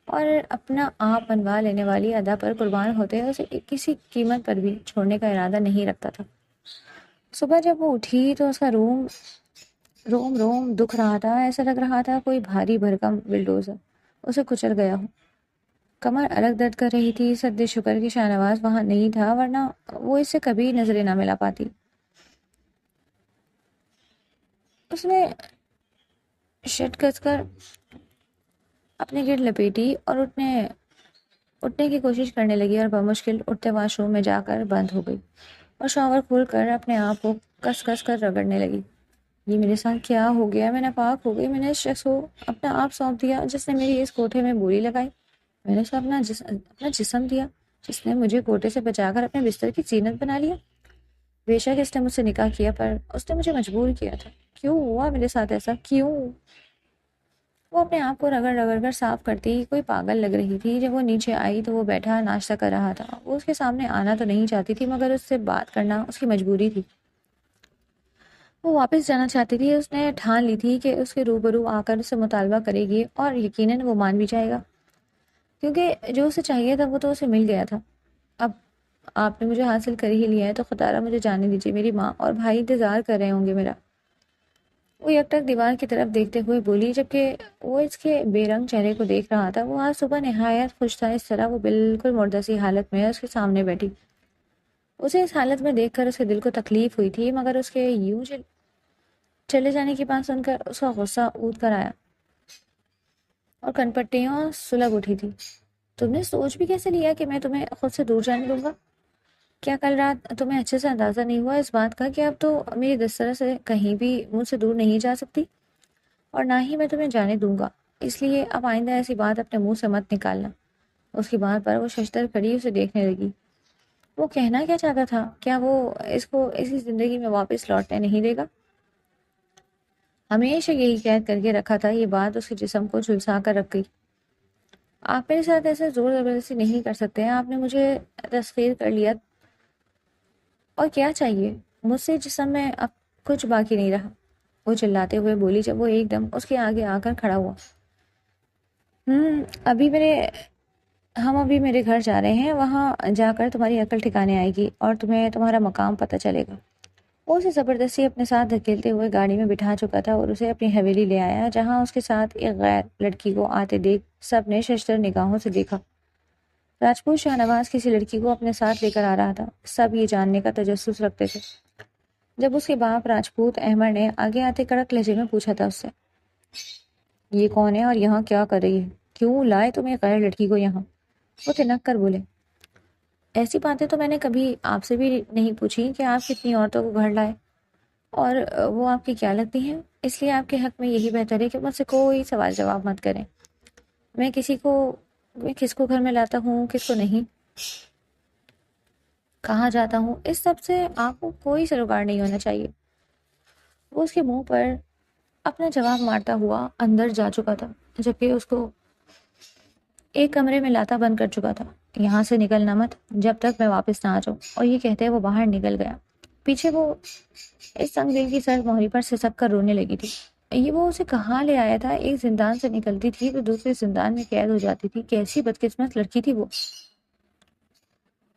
اور اپنا آپ منوا لینے والی ادا پر قربان ہوتے اسے کسی قیمت پر بھی چھوڑنے کا ارادہ نہیں رکھتا تھا۔ صبح جب وہ اٹھی تو اس کا روم روم روم دکھ رہا تھا، ایسا لگ رہا تھا کوئی بھاری بھرکم بلڈوزر اسے کچل گیا ہو۔ کمر الگ درد کر رہی تھی، سد شکر کہ شاہ نواز وہاں نہیں تھا، ورنہ وہ اس سے کبھی نظریں نہ ملا پاتی۔ اس نے شرٹ کس کر اپنے گرد لپیٹی اور اٹھنے کی کوشش کرنے لگی، اور بمشکل اٹھتے واش روم میں جا کر بند ہو گئی اور شاور کھول کر اپنے آپ کو کس کس کر رگڑنے لگی۔ یہ میرے ساتھ کیا ہو گیا؟ میں ناپاک ہو گئی۔ میں نے اس شخص کو اپنا آپ سونپ دیا جس نے میری اس کوٹھے میں بولی لگائی۔ میں نے اسے اپنا جسم دیا جس نے مجھے کوٹے سے بچا کر اپنے بستر کی زینت بنا لیا۔ بے شک اس نے مجھ سے نکاح کیا، پر اس نے مجھے مجبور کیا تھا۔ کیوں ہوا میرے ساتھ ایسا؟ کیوں؟ وہ اپنے آپ کو رگڑ رگڑ کر صاف کرتی کوئی پاگل لگ رہی تھی۔ جب وہ نیچے آئی تو وہ بیٹھا ناشتہ کر رہا تھا۔ وہ اس کے سامنے آنا تو نہیں چاہتی تھی، مگر اس سے بات کرنا اس کی مجبوری تھی۔ وہ واپس جانا چاہتی تھی۔ اس نے ٹھان لی تھی کہ اس کے روبرو آ کر اس سے مطالبہ کرے گی، اور یقیناً وہ مان بھی جائے گا کیونکہ جو اسے چاہیے تھا وہ تو اسے مل گیا تھا۔ اب آپ نے مجھے حاصل کر ہی لیا ہے تو خطارہ مجھے جانے دیجیے، میری ماں اور بھائی انتظار کر رہے ہوں گے میرا۔ وہ یکٹک دیوار کی طرف دیکھتے ہوئے بولی، جبکہ وہ اس کے بے رنگ چہرے کو دیکھ رہا تھا۔ وہ آج صبح نہایت خوش تھا، اس طرح وہ بالکل مردہ سی حالت میں اس کے سامنے بیٹھی۔ اسے اس حالت میں دیکھ کر اس کے دل کو تکلیف ہوئی تھی، مگر اس کے یوں چلے جانے کی بات سن کر اس کا غصہ اود کر آیا اور کنپٹیاں سلگ اٹھی تھی۔ تم نے سوچ بھی کیسے لیا کہ میں تمہیں خود سے دور جانے دوں گا؟ کیا کل رات تمہیں اچھے سے اندازہ نہیں ہوا اس بات کا کہ اب تو میری دسترس سے کہیں بھی مجھ سے دور نہیں جا سکتی، اور نہ ہی میں تمہیں جانے دوں گا؟ اس لیے اب آئندہ ایسی بات اپنے منہ سے مت نکالنا۔ اس کی بات پر وہ ششدر کھڑی اسے دیکھنے لگی۔ وہ کہنا کیا چاہتا تھا؟ کیا وہ اس کو اسی زندگی میں واپس لوٹنے نہیں دے گا؟ ہمیشہ یہی قید کر کے رکھا تھا، یہ بات اس کے جسم کو جھلسا کر رکھ گئی۔ آپ میرے ساتھ ایسے زور زبردستی نہیں کر سکتے ہیں، آپ نے مجھے تسخیر کر لیا، اور کیا چاہیے؟ مجھ سے جسم میں اب کچھ باقی نہیں رہا، وہ چلاتے ہوئے بولی جب وہ ایک دم اس کے آگے آ کر کھڑا ہوا۔ ابھی ہم ابھی میرے گھر جا رہے ہیں، وہاں جا کر تمہاری عقل ٹھکانے آئے گی اور تمہیں تمہارا مقام پتہ چلے گا۔ وہ اسے زبردستی اپنے ساتھ دھکیلتے ہوئے گاڑی میں بٹھا چکا تھا اور اسے اپنی حویلی لے آیا، جہاں اس کے ساتھ ایک غیر لڑکی کو آتے دیکھ سب نے ششدر نگاہوں سے دیکھا۔ راجپوت شاہ نواز کسی لڑکی کو اپنے ساتھ لے کر آ رہا تھا، سب یہ جاننے کا تجسس رکھتے تھے۔ جب اس کے باپ راجپوت احمد نے آگے آتے کڑک لہجے میں پوچھا تھا اس سے، یہ کون ہے اور یہاں کیا کر رہی ہے؟ کیوں لائے تم ایک غیر لڑکی کو یہاں؟ وہ تنک کر بولے، ایسی باتیں تو میں نے کبھی آپ سے بھی نہیں پوچھی کہ آپ کتنی عورتوں کو گھر لائے اور وہ آپ کی کیا لگتی ہیں، اس لیے آپ کے حق میں یہی بہتر ہے کہ مجھ سے کوئی سوال جواب مت کریں۔ میں کس کو گھر میں لاتا ہوں، کس کو نہیں، کہاں جاتا ہوں، اس سب سے آپ کو کوئی سروکار نہیں ہونا چاہیے۔ وہ اس کے منہ پر اپنا جواب مارتا ہوا اندر جا چکا تھا، جبکہ اس کو ایک کمرے میں لاتا بند کر چکا تھا۔ یہاں سے نکلنا مت جب تک میں واپس نہ آ جاؤں، اور یہ کہتے وہ باہر نکل گیا۔ پیچھے وہ اس تنگ دل کی سرد موہری پر سسک کر رونے لگی تھی۔ یہ وہ اسے کہاں لے آیا تھا؟ ایک زندان سے نکلتی تھی تو دوسرے زندان میں قید ہو جاتی تھی، کیسی بدقسمت لڑکی تھی وہ۔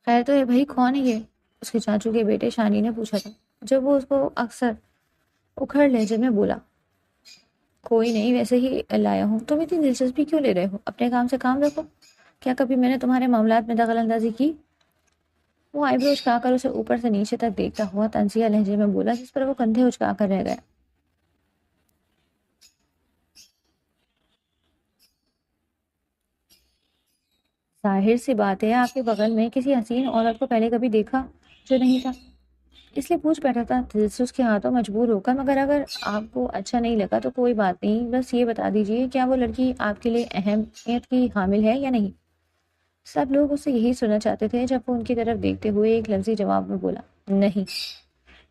خیر تو ہے بھائی، کون ہے یہ؟ اس کے چاچو کے بیٹے شانی نے پوچھا تھا، جب وہ اس کو اکثر اکھڑ لہجے میں بولا، کوئی نہیں، ویسے ہی لایا ہوں۔ تم اتنی دلچسپی کیوں لے رہے ہو؟ اپنے کام سے کام رکھو۔ کیا کبھی میں نے تمہارے معاملات میں دخل اندازی کی؟ وہ آئی برو اچکا کر اسے اوپر سے نیچے تک دیکھتا ہوا طنزیہ لہجے میں بولا، جس پر وہ کندھے اچکا کر رہ گیا۔ ظاہر سی بات ہے، آپ کے بغل میں کسی حسین عورت کو پہلے کبھی دیکھا جو نہیں تھا، اس لیے پوچھ بیٹھا تھا تجسس کے ہاتھوں مجبور ہو کر۔ مگر اگر آپ کو اچھا نہیں لگا تو کوئی بات نہیں، بس یہ بتا دیجیے کیا وہ لڑکی آپ کے لیے اہمیت کی حامل ہے یا نہیں؟ سب لوگ اس سے یہی سننا چاہتے تھے، جب وہ ان کی طرف دیکھتے ہوئے ایک لفظی جواب میں بولا، نہیں۔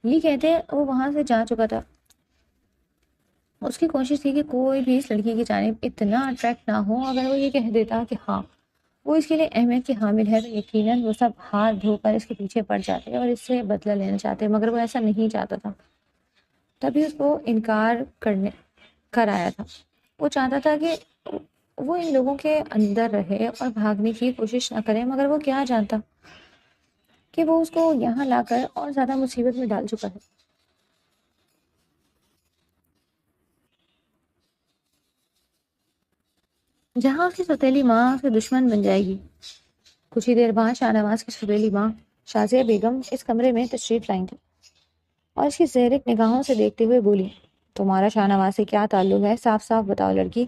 یہ کہتے وہ وہاں سے جا چکا تھا۔ اس کی کوشش تھی کہ کوئی بھی اس لڑکی کی جانب اتنا اٹریکٹ نہ ہو، اگر وہ یہ کہہ دیتا کہ ہاں وہ اس کے لیے اہمیت کی حامل ہے تو یقیناً وہ سب ہاتھ دھو کر اس کے پیچھے پڑ جاتے اور اس سے بدلہ لینا چاہتے، مگر وہ ایسا نہیں چاہتا تھا۔ تبھی اس کو انکار کر آیا تھا۔ وہ چاہتا تھا کہ وہ ان لوگوں کے اندر رہے اور بھاگنے کی کوشش نہ کرے، مگر وہ کیا جانتا کہ وہ اس کو یہاں لا کر اور زیادہ مصیبت میں ڈال چکا ہے۔ جہاں اس کی سوتیلی ماں اس کی دشمن بن جائے گی۔ کچھ ہی دیر بعد شاہ نواز کی سوتیلی ماں شازیہ بیگم اس کمرے میں تشریف لائیں تھی اور اس کی زیرک نگاہوں سے دیکھتے ہوئے بولی، تمہارا شاہ نواز سے کیا تعلق ہے؟ صاف صاف بتاؤ لڑکی۔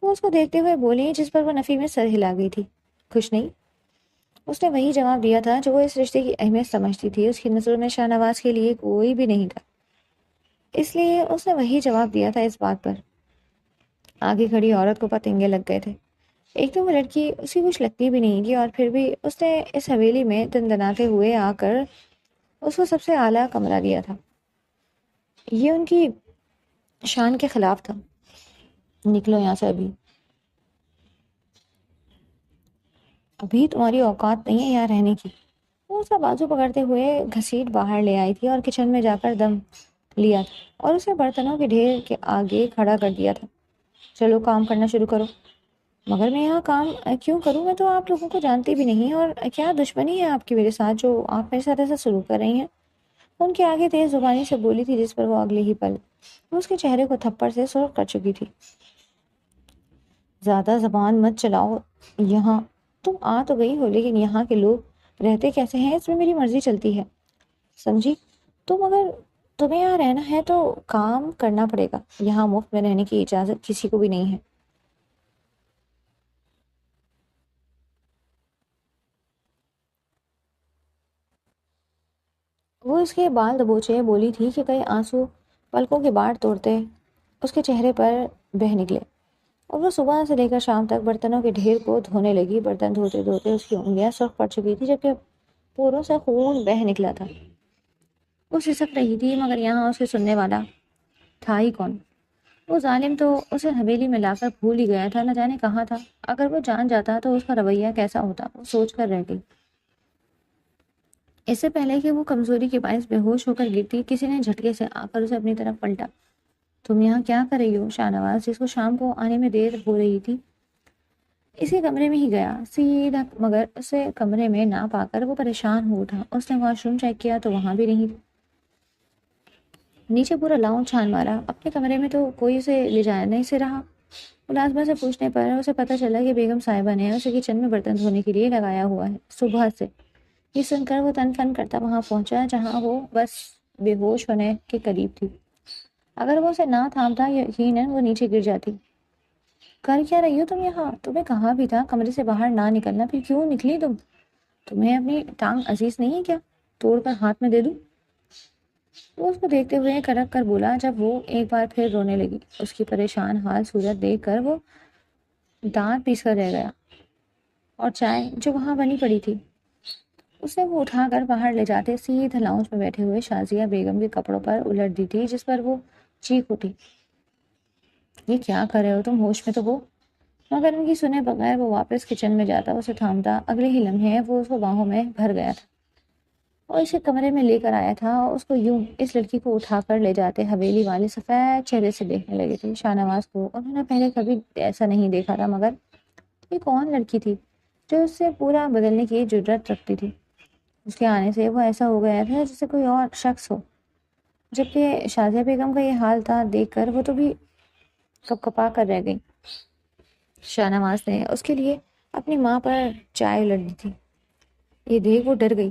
وہ اس کو دیکھتے ہوئے بولی، جس پر وہ نفی میں سر ہلا گئی تھی، خوش نہیں؟ اس نے وہی جواب دیا تھا جو وہ اس رشتے کی اہمیت سمجھتی تھی۔ اس کی نظروں میں شاہ نواز کے لیے کوئی بھی نہیں تھا، اس لیے اس نے وہی جواب دیا تھا۔ اس بات پر آگے کھڑی عورت کو پتنگے لگ گئے تھے۔ ایک تو وہ لڑکی اس کی کچھ لگتی بھی نہیں تھی، اور پھر بھی اس نے اس حویلی میں دندناتے ہوئے آ کر اس کو سب سے اعلیٰ کمرہ دیا تھا۔ یہ ان کی شان کے خلاف تھا۔ نکلو یہاں سے، ابھی تمہاری اوقات نہیں ہے یہاں رہنے کی۔ وہ اس کا بازو پکڑتے ہوئے گھسیٹ باہر لے آئی تھی اور کچن میں جا کر دم لیا تھا اور اسے برتنوں کے ڈھیر کے آگے کھڑا کر دیا تھا۔ چلو کام کرنا شروع کرو۔ مگر میں یہاں کام کیوں کروں؟ میں تو آپ لوگوں کو جانتی بھی نہیں، اور کیا دشمنی ہے آپ کی میرے ساتھ جو آپ میرے ساتھ ایسا سلوک کر رہی ہیں؟ ان کے آگے تیز زبانی سے بولی تھی، جس پر وہ اگلے ہی پل وہ اس کے چہرے کو تھپڑ سے سرخ کر چکی تھی۔ زیادہ زبان مت چلاؤ، یہاں تم آ تو گئی ہو، لیکن یہاں کے لوگ رہتے کیسے ہیں اس میں میری مرضی چلتی ہے، سمجھی؟ تم اگر تمہیں یہاں رہنا ہے تو کام کرنا پڑے گا، یہاں مفت میں رہنے کی اجازت کسی کو بھی نہیں ہے۔ وہ اس کے بال دبوچے بولی تھی کہ کئی آنسو پلکوں کے باڑ توڑتے اس کے چہرے پر بہہ نکلے، اور وہ صبح سے لے کر شام تک برتنوں کے ڈھیر کو دھونے لگی۔ برتن دھوتے دھوتے اس کی انگلیاں سرخ پڑ چکی تھی، جبکہ پوروں سے خون بہہ نکلا تھا۔ وہ سسک رہی تھی، مگر یہاں اسے سننے والا تھا ہی کون؟ وہ ظالم تو اسے حویلی میں لا کر بھول ہی گیا تھا، نہ جانے کہاں تھا۔ اگر وہ جان جاتا تو اس کا رویہ کیسا ہوتا، وہ سوچ کر رہ گئی۔ اس سے پہلے کہ وہ کمزوری کے باعث بے ہوش ہو کر گرتی، کسی نے جھٹکے سے آ کر اسے اپنی طرف پلٹا۔ تم یہاں کیا کر رہی ہو؟ شاہ نواز، جس کو شام کو آنے میں دیر ہو رہی تھی، اسی کمرے میں ہی گیا سیدھا، مگر اسے کمرے میں نہ پا کر وہ پریشان ہو اٹھا۔ اس نے واش روم چیک کیا تو وہاں بھی نہیں تھی۔ نیچے پورا لاؤنج چھان مارا، اپنے کمرے میں تو کوئی اسے لے جایا نہیں سے رہا۔ ملازمہ سے پوچھنے پر اسے پتہ چلا کہ بیگم صاحبہ نے اسے کچن میں برتن دھونے کے لیے لگایا ہوا ہے صبح سے۔ یہ سن کر وہ تن فن کرتا وہاں پہنچا جہاں وہ بس بے ہوش ہونے کے قریب تھی۔ اگر وہ اسے نہ تھامتا یقیناً وہ نیچے گر جاتی۔ کر کیا رہی ہو تم یہاں؟ تمہیں کہا بھی تھا کمرے سے باہر نہ نکلنا، پھر کیوں نکلی تم؟ تمہیں اپنی ٹانگ عزیز نہیں ہے کیا؟ توڑ کر ہاتھ میں دے دوں؟ وہ اس کو دیکھتے ہوئے کڑک کر بولا، جب وہ ایک بار پھر رونے لگی۔ اس کی پریشان حال صورت دیکھ کر وہ دانت پیس کر رہ گیا، اور چائے جو وہاں بنی پڑی تھی اسے وہ اٹھا کر باہر لے جاتے سیدھا لاؤنج میں بیٹھے ہوئے شازیہ بیگم کے کپڑوں پر الٹ دی تھی، جس پر وہ چیخ اٹھی، یہ کیا کر رہے ہو تم؟ ہوش میں تو ہو؟ مگر ان کی سنے بغیر وہ واپس کچن میں جاتا، اسے تھامتا۔ اگلے ہی لمحے وہ اس کو باہوں میں بھر گیا تھا اور اسے کمرے میں لے کر آیا تھا، اور اس کو یوں اس لڑکی کو اٹھا کر لے جاتے حویلی والے سفید چہرے سے دیکھنے لگے تھے شاہ نواز کو۔ انہوں نے پہلے کبھی ایسا نہیں دیکھا تھا، مگر یہ کون لڑکی تھی جو اس سے پورا بدلنے کی جرات رکھتی تھی؟ اس کے آنے سے وہ ایسا ہو گیا تھا جیسے کوئی اور شخص ہو، جبکہ شازیہ بیگم کا یہ حال تھا دیکھ کر وہ تو بھی کپ کپا کر رہ گئی۔ شاہ نواز نے اس کے لیے اپنی ماں پر چائے الٹ دی تھی۔ یہ دیکھ وہ ڈر گئی۔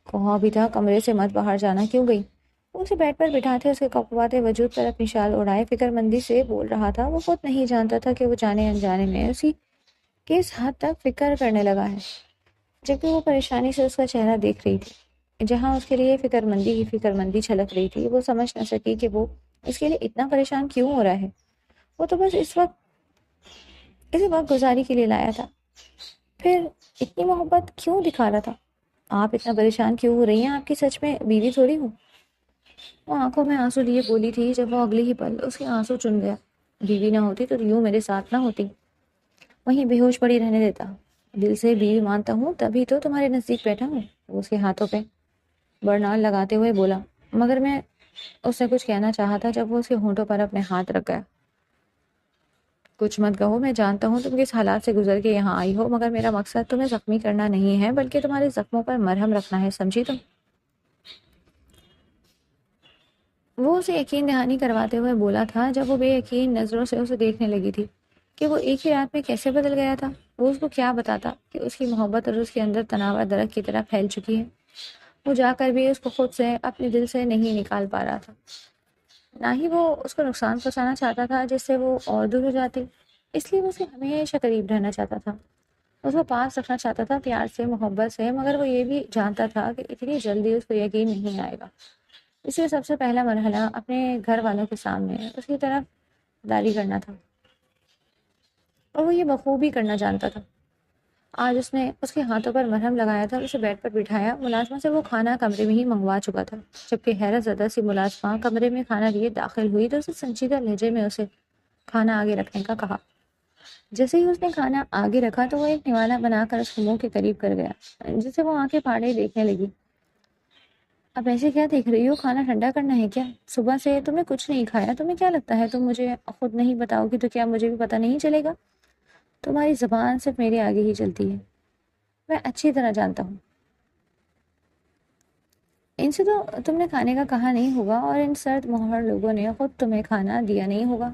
کہا بھی تھا کمرے سے مت باہر جانا، کیوں گئی؟ وہ اسے بیڈ پر بٹھاتے اس کے کپواتے وجود پر اپنی شال اڑائے فکر مندی سے بول رہا تھا۔ وہ خود نہیں جانتا تھا کہ وہ جانے انجانے میں اسی کس حد تک فکر کرنے لگا ہے، جبکہ وہ پریشانی سے اس کا چہرہ دیکھ رہی تھی۔ جہاں اس کے لیے فکر مندی ہی فکر مندی چھلک رہی تھی، وہ سمجھ نہ سکی کہ وہ اس کے لیے اتنا پریشان کیوں ہو رہا ہے۔ وہ تو بس اسی وقت گزاری کے لیے لایا تھا، پھر اتنی محبت کیوں دکھا رہا تھا؟ آپ اتنا پریشان کیوں ہو رہی ہیں؟ آپ کی سچ میں بیوی تھوڑی ہوں۔ وہ آنکھوں میں آنسو لیے بولی تھی، جب وہ اگلے ہی پل اس کے آنسو چن گیا۔ بیوی نہ ہوتی تو یوں میرے ساتھ نہ ہوتی، وہیں بے ہوش پڑی رہنے دیتا۔ دل سے بیوی مانتا ہوں، تبھی تو تمہارے نزدیک بیٹھا ہوں۔ وہ اس کے ہاتھوں پہ برنال لگاتے ہوئے بولا، مگر میں اس سے کچھ کہنا چاہا تھا جب وہ اس کے ہونٹوں پر اپنے ہاتھ رکھ گیا۔ کچھ مت کہو، میں جانتا ہوں تم کس حالات سے گزر کے یہاں آئی ہو، مگر میرا مقصد تمہیں زخمی کرنا نہیں ہے بلکہ تمہارے زخموں پر مرہم رکھنا ہے، سمجھی تم؟ وہ اسے یقین دہانی کرواتے ہوئے بولا تھا، جب وہ بے یقین نظروں سے اسے دیکھنے لگی تھی کہ وہ ایک ہی رات میں کیسے بدل گیا تھا۔ وہ اس کو کیا بتاتا کہ اس کی محبت اور اس کے اندر تناور درخت کی طرح پھیل چکی ہے؟ وہ جا کر بھی اس کو خود سے اپنے دل سے نہیں نکال پا رہا تھا، نہ ہی وہ اس کو نقصان پہنچانا چاہتا تھا جس سے وہ اور دور ہو جاتی۔ اس لیے وہ اس کے ہمیشہ قریب رہنا چاہتا تھا، اس کو پاس رکھنا چاہتا تھا، پیار سے محبت سے، مگر وہ یہ بھی جانتا تھا کہ اتنی جلدی اس کو یقین نہیں آئے گا۔ اس لیے سب سے پہلا مرحلہ اپنے گھر والوں کے سامنے اس کی طرف داری کرنا تھا، اور وہ یہ بخوبی کرنا جانتا تھا۔ آج اس نے اس کے ہاتھوں پر مرہم لگایا تھا اور اسے بیڈ پر بٹھایا۔ ملازمہ سے وہ کھانا کمرے میں ہی منگوا چکا تھا۔ جبکہ حیرت زدہ سی ملازمہ کمرے میں کھانا لیے داخل ہوئی تو اسے سنجیدہ لہجے میں اسے کھانا آگے رکھنے کا کہا۔ جیسے ہی اس نے کھانا آگے رکھا تو وہ ایک نوالا بنا کر اس کے منہ کے قریب کر گیا، جسے وہ آنکھیں پھاڑے دیکھنے لگی۔ اب ایسے کیا دیکھ رہی ہو؟ کھانا ٹھنڈا کرنا ہے کیا؟ صبح سے تم نے کچھ نہیں کھایا، تمہیں کیا لگتا ہے تم مجھے خود نہیں بتاؤ گی تو کیا مجھے بھی پتہ نہیں چلے گا؟ تمہاری زبان صرف میرے آگے ہی چلتی ہے، میں اچھی طرح جانتا ہوں۔ ان سے تو تم نے کھانے کا کہا نہیں ہوگا، اور ان سرد مہر لوگوں نے خود تمہیں کھانا دیا نہیں ہوگا،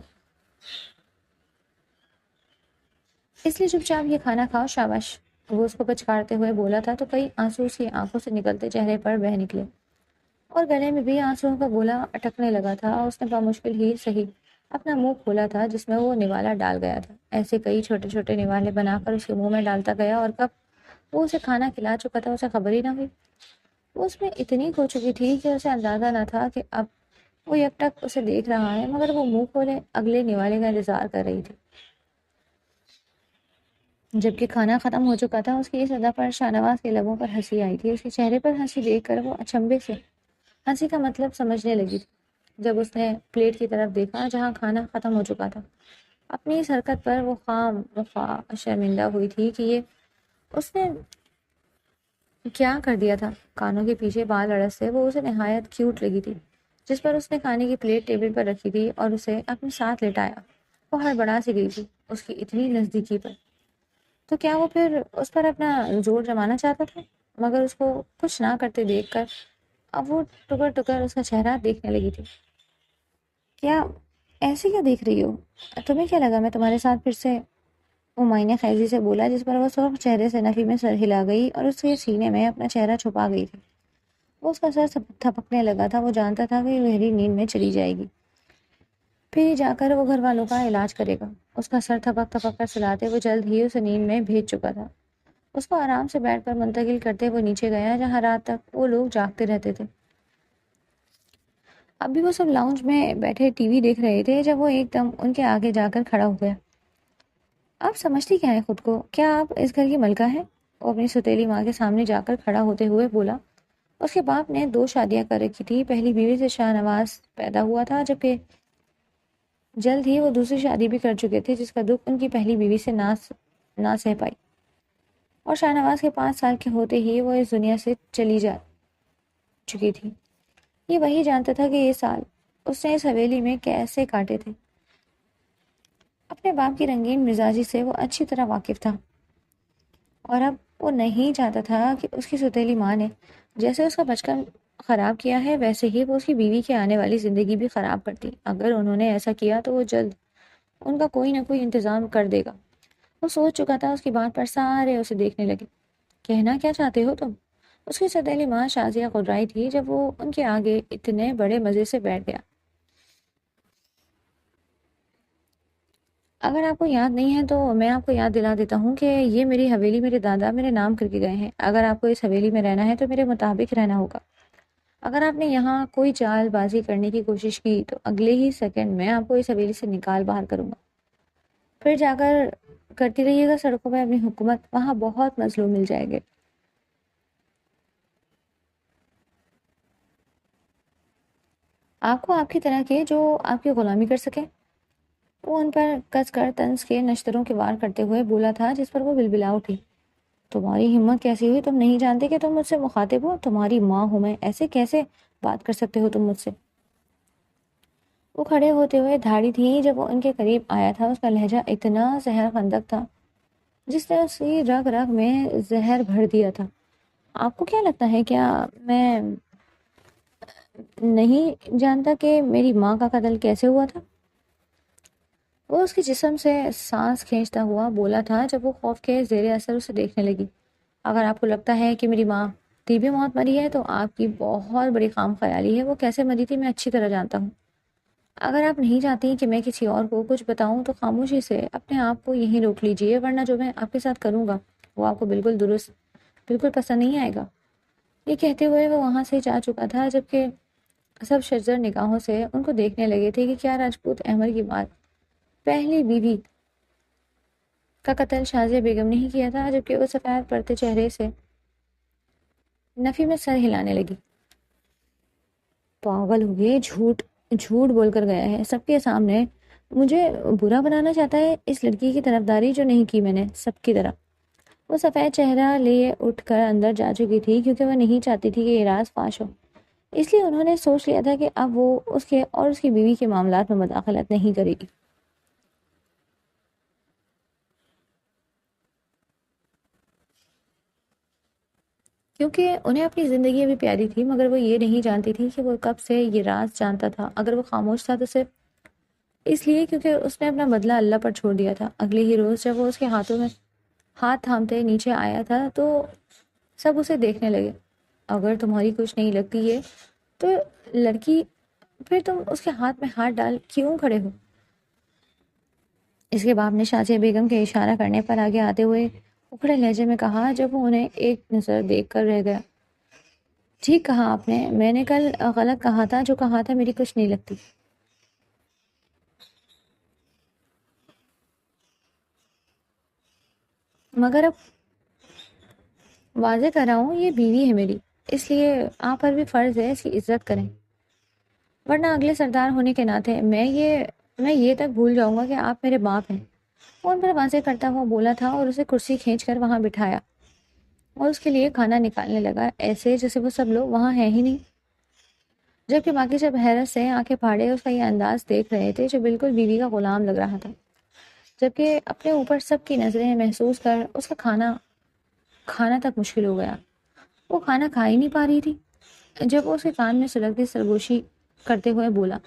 اس لیے چپ چاپ یہ کھانا کھاؤ، شاباش۔ وہ اس کو پچکارتے ہوئے بولا تھا تو کئی آنسو اس کی آنکھوں سے نکلتے چہرے پر بہہ نکلے، اور گلے میں بھی آنسوؤں کا گولا اٹکنے لگا تھا۔ اس نے بامشکل ہی صحیح اپنا منہ کھولا تھا جس میں وہ نوالا ڈال گیا تھا۔ ایسے کئی چھوٹے چھوٹے نوالے بنا کر اس کے منہ میں ڈالتا گیا، اور کب وہ اسے کھانا کھلا چکا تھا اسے خبر ہی نہ ہوئی۔ وہ اس میں اتنی کھو چکی تھی کہ اسے اندازہ نہ تھا کہ اب وہ یک ٹک اسے دیکھ رہا ہے، مگر وہ منہ کھولے اگلے نوالے کا انتظار کر رہی تھی۔ جبکہ کھانا ختم ہو چکا تھا، اس کی اس ادا پر شاہ نواز کے لبوں پر ہنسی آئی تھی۔ اس کے چہرے پر ہنسی دیکھ کر وہ اچنبے سے ہنسی کا مطلب سمجھنے لگی تھی۔ جب اس نے پلیٹ کی طرف دیکھا جہاں کھانا ختم ہو چکا تھا، اپنی اس حرکت پر وہ خام مخواہ شرمندہ ہوئی تھی کہ یہ اس نے کیا کر دیا تھا۔ کانوں کے پیچھے بال اڑس سے وہ اسے نہایت کیوٹ لگی تھی، جس پر اس نے کھانے کی پلیٹ ٹیبل پر رکھی تھی اور اسے اپنے ساتھ لٹایا۔ وہ ہڑبڑا سی گئی تھی اس کی اتنی نزدیکی پر۔ تو کیا وہ پھر اس پر اپنا زور جمانا چاہتا تھا؟ مگر اس کو کچھ نہ کرتے دیکھ کر اب وہ ٹکر ٹکر اس کا چہرہ دیکھنے لگی تھی۔ کیا ایسے کیا دیکھ رہی ہو؟ تمہیں کیا لگا میں تمہارے ساتھ پھر سے؟ وہ معائنہ خیزی سے بولا، جس پر وہ سرخ چہرے سے نفی میں سر ہلا گئی اور اس کے سینے میں اپنا چہرہ چھپا گئی تھی۔ وہ اس کا سر تھپکنے لگا تھا۔ وہ جانتا تھا کہ یہ گہری نیند میں چلی جائے گی، پھر ہی جا کر وہ گھر والوں کا علاج کرے گا۔ اس کا سر تھپک تھپک کر سلاتے وہ جلد ہی اسے نیند میں بھیج چکا تھا۔ اس کو آرام سے بیٹھ پر منتقل کرتے وہ نیچے گیا جہاں رات تک وہ لوگ جاگتے رہتے تھے۔ اب بھی وہ سب لاؤنج میں بیٹھے ٹی وی دیکھ رہے تھے جب وہ ایک دم ان کے آگے جا کر کھڑا ہو گیا۔ آپ سمجھتی کیا ہے خود کو؟ کیا آپ اس گھر کی ملکہ ہیں؟ وہ اپنی ستیلی ماں کے سامنے جا کر کھڑا ہوتے ہوئے بولا۔ اس کے باپ نے 2 شادیاں کر رکھی تھی۔ پہلی بیوی سے شاہ نواز پیدا ہوا تھا، جبکہ جلد ہی وہ دوسری شادی بھی کر چکے تھے جس کا دکھ ان کی پہلی بیوی سے نہ سہ پائی، اور شاہ نواز کے 5 سال کے ہوتے ہی وہ اس دنیا سے چلی جا چکی تھی۔ یہ وہی جانتا تھا کہ یہ سال اس نے اس حویلی میں کیسے کاٹے تھے۔ اپنے باپ کی رنگین مزاجی سے وہ اچھی طرح واقف تھا، اور اب وہ نہیں چاہتا تھا کہ اس کی ستیلی ماں نے جیسے اس کا بچپن خراب کیا ہے ویسے ہی وہ اس کی بیوی کی آنے والی زندگی بھی خراب کرتی۔ اگر انہوں نے ایسا کیا تو وہ جلد ان کا کوئی نہ کوئی انتظام کر دے گا۔ وہ سوچ چکا تھا۔ اس کی بات پر سارے اسے دیکھنے لگے۔ کہنا کیا چاہتے ہو تم؟ اس کی ستیلی ماں شازیہ خدرائی تھی جب وہ ان کے آگے اتنے بڑے مزے سے بیٹھ گیا۔ اگر آپ کو یاد نہیں ہے تو میں آپ کو یاد دلا دیتا ہوں کہ یہ میری حویلی میرے دادا میرے نام کر کے گئے ہیں۔ اگر آپ کو اس حویلی میں رہنا ہے تو میرے مطابق رہنا ہوگا۔ اگر آپ نے یہاں کوئی چال بازی کرنے کی کوشش کی تو اگلے ہی سیکنڈ میں آپ کو اس حویلی سے نکال باہر کروں گا۔ پھر جا کر کرتی رہیے گا سڑکوں پہ اپنی حکومت، وہاں بہت مظلوم مل جائے گے۔ آپ کو آپ کی طرح کے جو آپ کی غلامی کر سکے۔ وہ ان پر کس کر طنز کے نشتروں کے وار کرتے ہوئے بولا تھا، جس پر وہ بلبلا اٹھی۔ تمہاری ہمت کیسی ہوئی؟ تم نہیں جانتے کہ تم مجھ سے مخاطب ہو؟ تمہاری ماں ہوں میں، ایسے کیسے بات کر سکتے ہو تم مجھ سے؟ وہ کھڑے ہوتے ہوئے دھاڑی تھی جب وہ ان کے قریب آیا تھا۔ اس کا لہجہ اتنا زہر خندق تھا جس نے اس کی رگ رگ میں زہر بھر دیا تھا۔ آپ کو کیا لگتا ہے کیا میں نہیں جانتا کہ میری ماں کا قتل کیسے ہوا تھا؟ وہ اس کے جسم سے سانس کھینچتا ہوا بولا تھا جب وہ خوف کے زیر اثر اسے دیکھنے لگی۔ اگر آپ کو لگتا ہے کہ میری ماں طبی موت مری ہے تو آپ کی بہت بڑی خام خیالی ہے۔ وہ کیسے مری تھی میں اچھی طرح جانتا ہوں۔ اگر آپ نہیں چاہتی کہ میں کسی اور کو کچھ بتاؤں تو خاموشی سے اپنے آپ کو یہیں روک لیجئے، ورنہ جو میں آپ کے ساتھ کروں گا وہ آپ کو بالکل پسند نہیں آئے گا۔ یہ کہتے ہوئے وہ وہاں سے جا چکا تھا، جبکہ سب شرزر نگاہوں سے ان کو دیکھنے لگے تھے کہ کیا راجپوت احمد کی بات پہلی بیوی کا قتل شازیہ بیگم نے ہی کیا تھا؟ جبکہ وہ سفید پڑتے چہرے سے نفی میں سر ہلانے لگی۔ پاگل ہو گئے، جھوٹ بول کر گیا ہے سب کے سامنے، مجھے برا بنانا چاہتا ہے۔ اس لڑکی کی طرفداری جو نہیں کی میں نے سب کی طرف۔ وہ سفید چہرہ لیے اٹھ کر اندر جا چکی تھی کیونکہ وہ نہیں چاہتی تھی کہ یہ راز فاش ہو۔ اس لیے انہوں نے سوچ لیا تھا کہ اب وہ اس کے اور اس کی بیوی کے معاملات میں مداخلت نہیں کرے گی۔ کیونکہ انہیں اپنی زندگی ابھی پیاری تھی، مگر وہ یہ نہیں جانتی تھی کہ وہ کب سے یہ راز جانتا تھا۔ اگر وہ خاموش تھا تو صرف اس لیے کیونکہ اس نے اپنا بدلہ اللہ پر چھوڑ دیا تھا۔ اگلے ہی روز جب وہ اس کے ہاتھوں میں ہاتھ تھامتے نیچے آیا تھا تو سب اسے دیکھنے لگے۔ اگر تمہاری کچھ نہیں لگتی ہے تو لڑکی، پھر تم اس کے ہاتھ میں ہاتھ ڈال کیوں کھڑے ہو؟ اس کے باپ نے شاذیہ بیگم کے اشارہ کرنے پر آگے آتے ہوئے اکھڑے لہجے میں کہا، جب وہ انہیں ایک نظر دیکھ کر رہ گیا۔ ٹھیک کہا آپ نے، میں نے کل غلط کہا تھا، جو کہا تھا میری کچھ نہیں لگتی۔ مگر اب واضح کر رہا ہوں، یہ بیوی ہے میری، اس لیے آپ پر بھی فرض ہے اس کی عزت کریں، ورنہ اگلے سردار ہونے کے ناطے میں یہ تک بھول جاؤں گا کہ آپ میرے باپ ہیں۔ وہ ان پر واضح کرتا ہوا بولا تھا اور اسے کرسی کھینچ کر وہاں بٹھایا اور اس کے لیے کھانا نکالنے لگا، ایسے جیسے وہ سب لوگ وہاں ہیں ہی نہیں، جبکہ باقی سب حیرت سے آنکھیں پھاڑے اس کا یہ انداز دیکھ رہے تھے جو بالکل بیوی کا غلام لگ رہا تھا، جبکہ اپنے اوپر سب کی نظریں محسوس کر اس کا کھانا تک مشکل ہو گیا۔ وہ کھانا کھا ہی نہیں پا رہی تھی جب وہ اس کے کان میں سلگتی سرگوشی کرتے ہوئے بولا،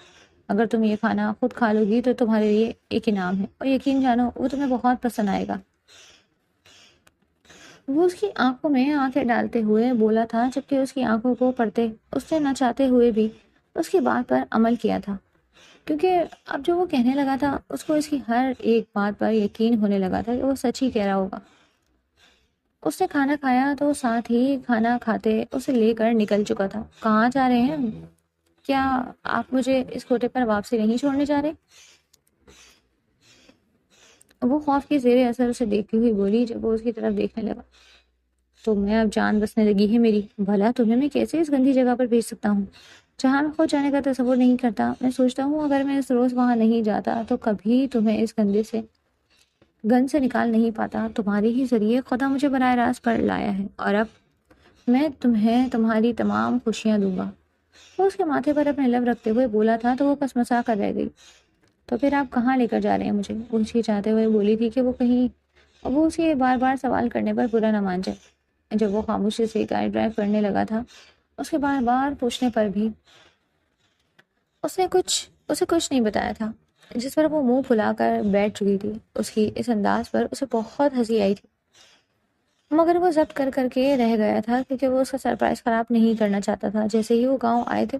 اگر تم یہ کھانا خود کھا لو گی تو تمہارے لیے ایک انعام ہے، اور یقین جانو وہ تمہیں بہت پسند آئے گا۔ وہ اس کی آنکھوں میں آنکھیں ڈالتے ہوئے بولا تھا، جبکہ اس کی آنکھوں کو پڑھتے اس نے نہ چاہتے ہوئے بھی اس کی بات پر عمل کیا تھا، کیونکہ اب جو وہ کہنے لگا تھا اس کو اس کی ہر ایک بات پر یقین ہونے لگا تھا کہ وہ سچ ہی کہہ رہا ہوگا۔ اس نے کھانا کھایا تو ساتھ ہی کھانا کھاتے اسے لے کر نکل چکا تھا۔ کہاں جا رہے ہیں؟ کیا آپ مجھے اس کوٹے پر واپسی نہیں چھوڑنے جا رہے؟ وہ خوف کے زیر اثر اسے دیکھتی ہوئی بولی جب وہ اس کی طرف دیکھنے لگا۔ تو میں اب جان بسنے لگی ہے میری، بھلا تمہیں میں کیسے اس گندی جگہ پر بھیج سکتا ہوں جہاں میں خود جانے کا تصور نہیں کرتا؟ میں سوچتا ہوں اگر میں اس روز وہاں نہیں جاتا تو کبھی تمہیں اس گند سے نکال نہیں پاتا۔ تمہارے ہی ذریعے خدا مجھے براہ راست پر لایا ہے، اور اب میں تمہیں تمہاری تمام خوشیاں دوں گا۔ وہ اس کے ماتھے پر اپنے لب رکھتے ہوئے بولا تھا تو وہ کسمسا کر رہ گئی۔ تو پھر آپ کہاں لے کر جا رہے ہیں مجھے؟ وہ چاہتے ہوئے بولی تھی کہ وہ اسے بار بار سوال کرنے پر برا نہ مان جائے۔ جب وہ خاموشی سے گاڑی ڈرائیو کرنے لگا تھا، اس کے بار بار پوچھنے پر بھی اسے کچھ نہیں بتایا تھا، جس پر وہ منہ پھلا کر بیٹھ چکی تھی۔ اس کی اس انداز پر اسے بہت ہنسی آئی تھی، مگر وہ ضبط کر کے رہ گیا تھا کیونکہ وہ اس کا سرپرائز خراب نہیں کرنا چاہتا تھا۔ جیسے ہی وہ گاؤں آئے تھے،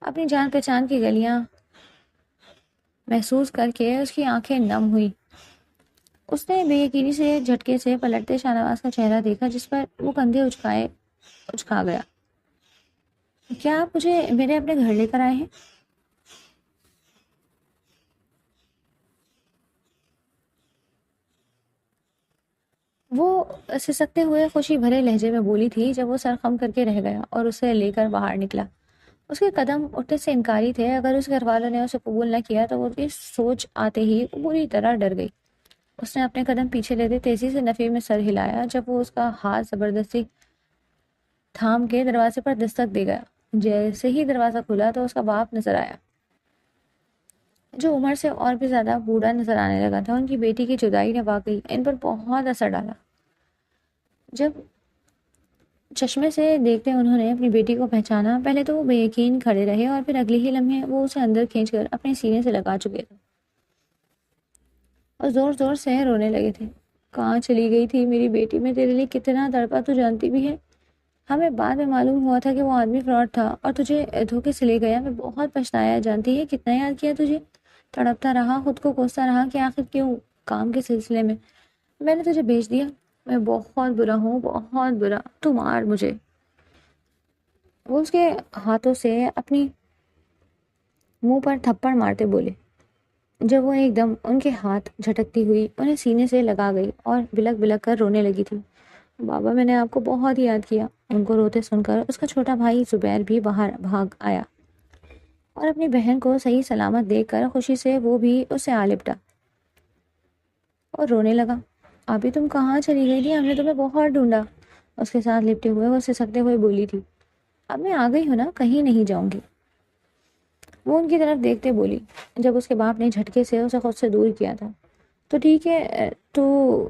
اپنی جان پہچان کی گلیاں محسوس کر کے اس کی آنکھیں نم ہوئی۔ اس نے بے یقینی سے جھٹکے سے پلٹتے شاہ نواز کا چہرہ دیکھا، جس پر وہ کندھے اچکا گیا۔ کیا آپ مجھے میرے اپنے گھر لے کر آئے ہیں؟ وہ سسکتے ہوئے خوشی بھرے لہجے میں بولی تھی جب وہ سر خم کر کے رہ گیا اور اسے لے کر باہر نکلا۔ اس کے قدم اٹھنے سے انکاری تھے۔ اگر اس گھر والوں نے اسے قبول نہ کیا تو وہ اس کی سوچ آتے ہی وہ بری طرح ڈر گئی۔ اس نے اپنے قدم پیچھے لیتے تیزی سے نفی میں سر ہلایا جب وہ اس کا ہاتھ زبردستی تھام کے دروازے پر دستک دے گیا۔ جیسے ہی دروازہ کھلا تو اس کا باپ نظر آیا، جو عمر سے اور بھی زیادہ بوڑھا نظر آنے لگا تھا۔ ان کی بیٹی کی جدائی نے واقعی ان پر بہت اثر ڈالا۔ جب چشمے سے دیکھتے انہوں نے اپنی بیٹی کو پہچانا، پہلے تو وہ بے یقین کھڑے رہے اور پھر اگلے ہی لمحے وہ اسے اندر کھینچ کر اپنے سینے سے لگا چکے تھے اور زور زور سے رونے لگے تھے۔ کہاں چلی گئی تھی میری بیٹی؟ میں تیرے لیے کتنا تڑپا، تو جانتی بھی ہے۔ ہمیں بعد میں معلوم ہوا تھا کہ وہ آدمی فراڈ تھا اور تجھے دھوکے سے لے گیا۔ میں بہت پچھتایا، جانتی ہے کتنا یاد کیا تجھے، تڑپتا رہا، خود کو کوستا رہا کہ آخر کیوں کام کے سلسلے میں نے تجھے بھیج دیا۔ میں بہت برا ہوں، بہت برا، تو مار مجھے۔ وہ اس کے ہاتھوں سے اپنی منہ پر تھپڑ مارتے بولے جب وہ ایک دم ان کے ہاتھ جھٹکتی ہوئی انہیں سینے سے لگا گئی اور بلک بلک کر رونے لگی تھی۔ بابا، میں نے آپ کو بہت یاد کیا۔ ان کو روتے سن کر اس کا چھوٹا بھائی زبیر بھی باہر بھاگ آیا اور اپنی بہن کو صحیح سلامت دیکھ کر خوشی سے وہ بھی اسے آ لپٹا اور رونے لگا۔ ابھی تم کہاں چلی گئی تھی؟ ہم نے تمہیں بہت ڈھونڈا۔ اس کے ساتھ لپٹے ہوئے وہ سسکتے ہوئے بولی تھی۔ اب میں آ گئی ہوں نا، کہیں نہیں جاؤں گی، وہ ان کی طرف دیکھتے بولی جب اس کے باپ نے جھٹکے سے اسے خود سے دور کیا تھا۔ تو ٹھیک ہے، تو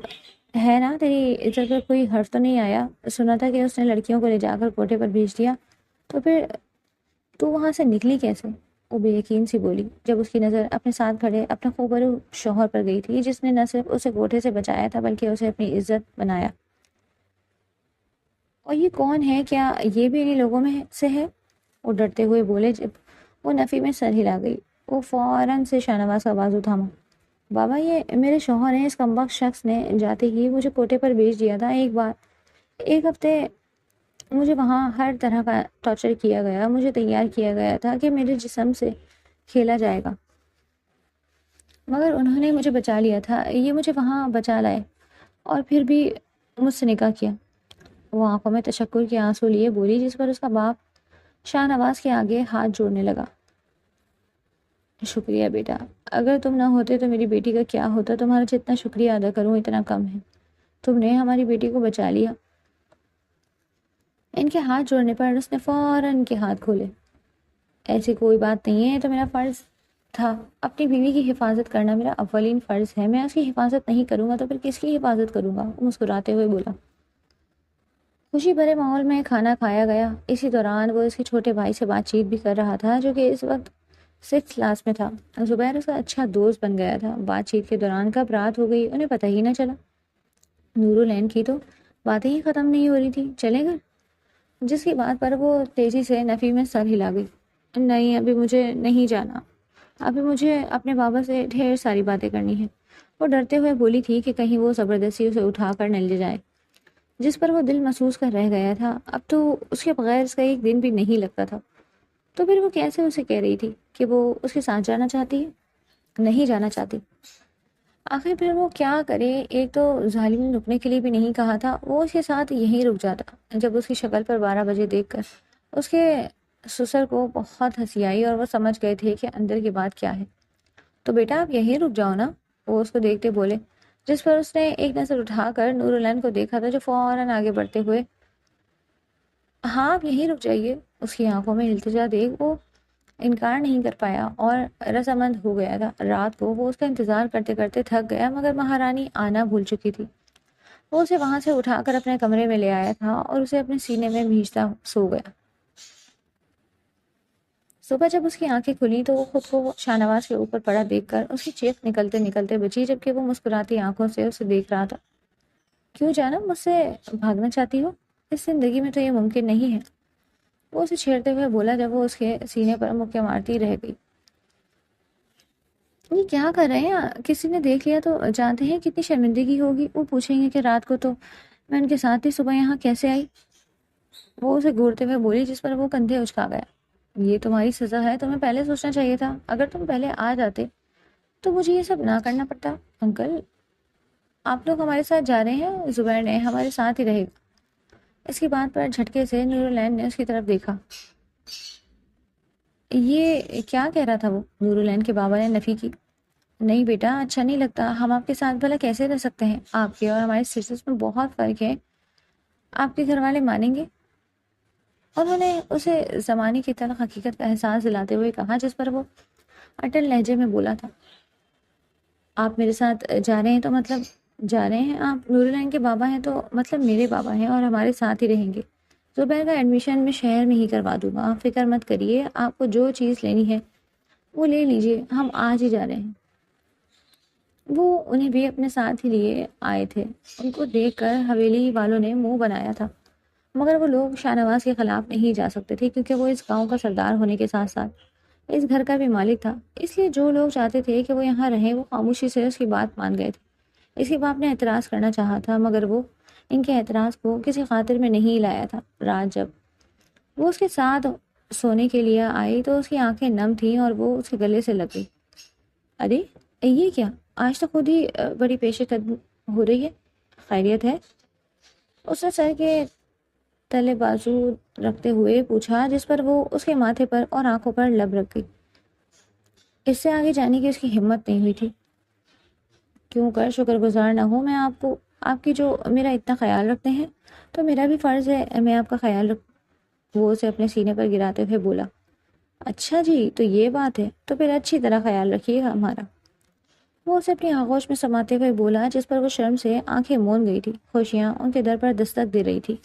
ہے نا تیری عزت پر کوئی حرف تو نہیں آیا؟ سنا تھا کہ اس نے لڑکیوں کو لے جا کر کوٹھے پر بھیج دیا، تو پھر تو وہاں سے نکلی کیسے؟ وہ بے یقین سی بولی جب اس کی نظر اپنے ساتھ کھڑے اپنے خوبرو شوہر پر گئی تھی، جس نے نہ صرف اسے کوٹھے سے بچایا تھا بلکہ اسے اپنی عزت بنایا۔ اور یہ کون ہے؟ کیا یہ بھی انہیں لوگوں میں سے ہے؟ وہ ڈرتے ہوئے بولے جب وہ نفی میں سر ہلا گئی۔ وہ فوراً سے شاہ نواز کا بازو تھاما۔ بابا، یہ میرے شوہر ہیں، اس کمبخت شخص نے جاتے ہی مجھے کوٹے پر بھیج دیا تھا۔ ایک ہفتے مجھے وہاں ہر طرح کا ٹارچر کیا گیا، مجھے تیار کیا گیا تھا کہ میرے جسم سے کھیلا جائے گا، مگر انہوں نے مجھے بچا لیا تھا، یہ مجھے وہاں بچا لائے اور پھر بھی مجھ سے نکاح کیا۔ وہ آنکھوں میں تشکر کے آنسو لیے بولی، جس پر اس کا باپ شاہ نواز کے آگے ہاتھ جوڑنے لگا۔ شکریہ بیٹا، اگر تم نہ ہوتے تو میری بیٹی کا کیا ہوتا؟ تمہارا جتنا شکریہ ادا کروں اتنا کم ہے، تم نے ہماری بیٹی کو بچا لیا۔ ان کے ہاتھ جوڑنے پر اس نے فوراً ان کے ہاتھ کھولے۔ ایسی کوئی بات نہیں ہے، تو میرا فرض تھا، اپنی بیوی کی حفاظت کرنا میرا اولین فرض ہے، میں اس کی حفاظت نہیں کروں گا تو پھر کس کی حفاظت کروں گا؟ وہ مسکراتے ہوئے بولا۔ خوشی بھرے ماحول میں کھانا کھایا گیا۔ اسی دوران وہ اس کے چھوٹے بھائی سے بات چیت بھی کر رہا تھا، جو کہ اس وقت 6 کلاس میں تھا۔ زبیر اس کا اچھا دوست بن گیا تھا۔ بات چیت کے دوران کب رات ہو گئی انہیں پتہ ہی نہ چلا۔ نورالعین کی تو باتیں ہی ختم نہیں ہو رہی تھی۔ چلے گا؟ جس کی بات پر وہ تیزی سے نفی میں سر ہلا گئی۔ نہیں، ابھی مجھے نہیں جانا، ابھی مجھے اپنے بابا سے ڈھیر ساری باتیں کرنی ہیں۔ وہ ڈرتے ہوئے بولی تھی کہ کہیں وہ زبردستی اسے اٹھا کر نہ لے جائے، جس پر وہ دل محسوس کر رہ گیا تھا۔ اب تو اس کے بغیر اس کا ایک دن بھی نہیں لگتا تھا۔ تو پھر وہ کیسے اسے کہہ رہی تھی کہ وہ اس کے ساتھ جانا چاہتی ہے؟ نہیں جانا چاہتی۔ آخر پھر وہ کیا کرے؟ ایک تو ظالم نے رکنے کے لیے بھی نہیں کہا تھا، وہ اس کے ساتھ یہیں رک جاتا۔ جب اس کی شکل پر 12 بجے دیکھ کر اس کے سسر کو بہت ہنسی آئی اور وہ سمجھ گئے تھے کہ اندر کی بات کیا ہے۔ تو بیٹا آپ یہیں رک جاؤ نا، وہ اس کو دیکھتے بولے، جس پر اس نے ایک نظر اٹھا کر نورالعین کو دیکھا تھا، جو فوراً آگے بڑھتے ہوئے، ہاں آپ یہیں رک جائیے۔ اس کی آنکھوں میں التجا دیکھ وہ انکار نہیں کر پایا اور رضامند ہو گیا تھا۔ رات کو وہ اس کا انتظار کرتے کرتے تھک گیا، مگر مہارانی آنا بھول چکی تھی۔ وہ اسے وہاں سے اٹھا کر اپنے کمرے میں لے آیا تھا اور اسے اپنے سینے میں بھیجتا سو گیا۔ صبح جب اس کی آنکھیں کھلی تو وہ خود کو شاہ نواز کے اوپر پڑا دیکھ کر اس کی چیخ نکلتے نکلتے بچی، جبکہ وہ مسکراتی آنکھوں سے اسے دیکھ رہا تھا۔ کیوں جانم مجھ سے بھاگنا چاہتی ہو؟ اس زندگی میں تو یہ ممکن نہیں ہے، وہ اسے چھیڑتے ہوئے بولا، جب وہ اس کے سینے پر مکے مارتی رہ گئی۔ یہ کیا کر رہے ہیں؟ کسی نے دیکھ لیا تو جانتے ہیں کتنی شرمندگی ہوگی، وہ پوچھیں گے کہ رات کو تو میں ان کے ساتھ تھی، صبح یہاں کیسے آئی؟ وہ اسے گھورتے ہوئے بولی، جس پر وہ کندھے اچکا گیا۔ یہ تمہاری سزا ہے، تمہیں پہلے سوچنا چاہیے تھا، اگر تم پہلے آ جاتے تو مجھے یہ سب نہ کرنا پڑتا۔ انکل، آپ لوگ ہمارے ساتھ جا رہے ہیں؟ زبیر نے ہمارے ساتھ ہی رہے گا۔ اس کی بات پر جھٹکے سے نورالعین نے اس کی طرف دیکھا۔ یہ کیا کہہ رہا تھا وہ؟ نورالعین کے بابا نے نفی کی۔ نہیں بیٹا، اچھا نہیں لگتا، ہم آپ کے ساتھ بھلا کیسے رہ سکتے ہیں؟ آپ کے اور ہمارے سسٹرز میں بہت فرق ہے، آپ کے گھر والے مانیں گے؟ انہوں نے اسے زمانے کی تلخ حقیقت کا احساس دلاتے ہوئے کہا، جس پر وہ اٹل لہجے میں بولا تھا۔ آپ میرے ساتھ جا رہے ہیں تو مطلب جا رہے ہیں، آپ نورالعین کے بابا ہیں تو مطلب میرے بابا ہیں اور ہمارے ساتھ ہی رہیں گے۔ زبیر کا ایڈمیشن میں شہر میں ہی کروا دوں گا، آپ فکر مت کریے، آپ کو جو چیز لینی ہے وہ لے لیجئے، ہم آج ہی جا رہے ہیں۔ وہ انہیں بھی اپنے ساتھ ہی لیے آئے تھے۔ ان کو دیکھ کر حویلی والوں نے منہ بنایا تھا، مگر وہ لوگ شاہ نواز کے خلاف نہیں جا سکتے تھے، کیونکہ وہ اس گاؤں کا سردار ہونے کے ساتھ ساتھ اس گھر کا بھی مالک تھا۔ اس لیے جو لوگ چاہتے تھے کہ وہ یہاں رہیں، وہ خاموشی سے اس کی بات مان گئے تھے۔ اس کے باپ نے اعتراض کرنا چاہا تھا، مگر وہ ان کے اعتراض کو کسی خاطر میں نہیں لایا تھا۔ رات جب وہ اس کے ساتھ سونے کے لیے آئی تو اس کی آنکھیں نم تھیں اور وہ اس کے گلے سے لگ گئی۔ ارے یہ کیا؟ آج تو خود ہی بڑی پیش قدم ہو رہی ہے، خیریت ہے؟ اس نے سر کے تلے بازو رکھتے ہوئے پوچھا، جس پر وہ اس کے ماتھے پر اور آنکھوں پر لب رکھ گئی۔ اس سے آگے جانے کی اس کی ہمت نہیں ہوئی تھی۔ کیوں کر شکر گزار نہ ہوں میں آپ کی جو میرا اتنا خیال رکھتے ہیں، تو میرا بھی فرض ہے میں آپ کا خیال رکھ۔ وہ اسے اپنے سینے پر گراتے ہوئے بولا۔ اچھا جی، تو یہ بات ہے، تو پھر اچھی طرح خیال رکھیے گا ہمارا۔ وہ اسے اپنی آغوش میں سماتے ہوئے بولا جس پر وہ شرم سے آنکھیں مون گئی تھی۔ خوشیاں ان کے در پر دستک دے رہی تھی۔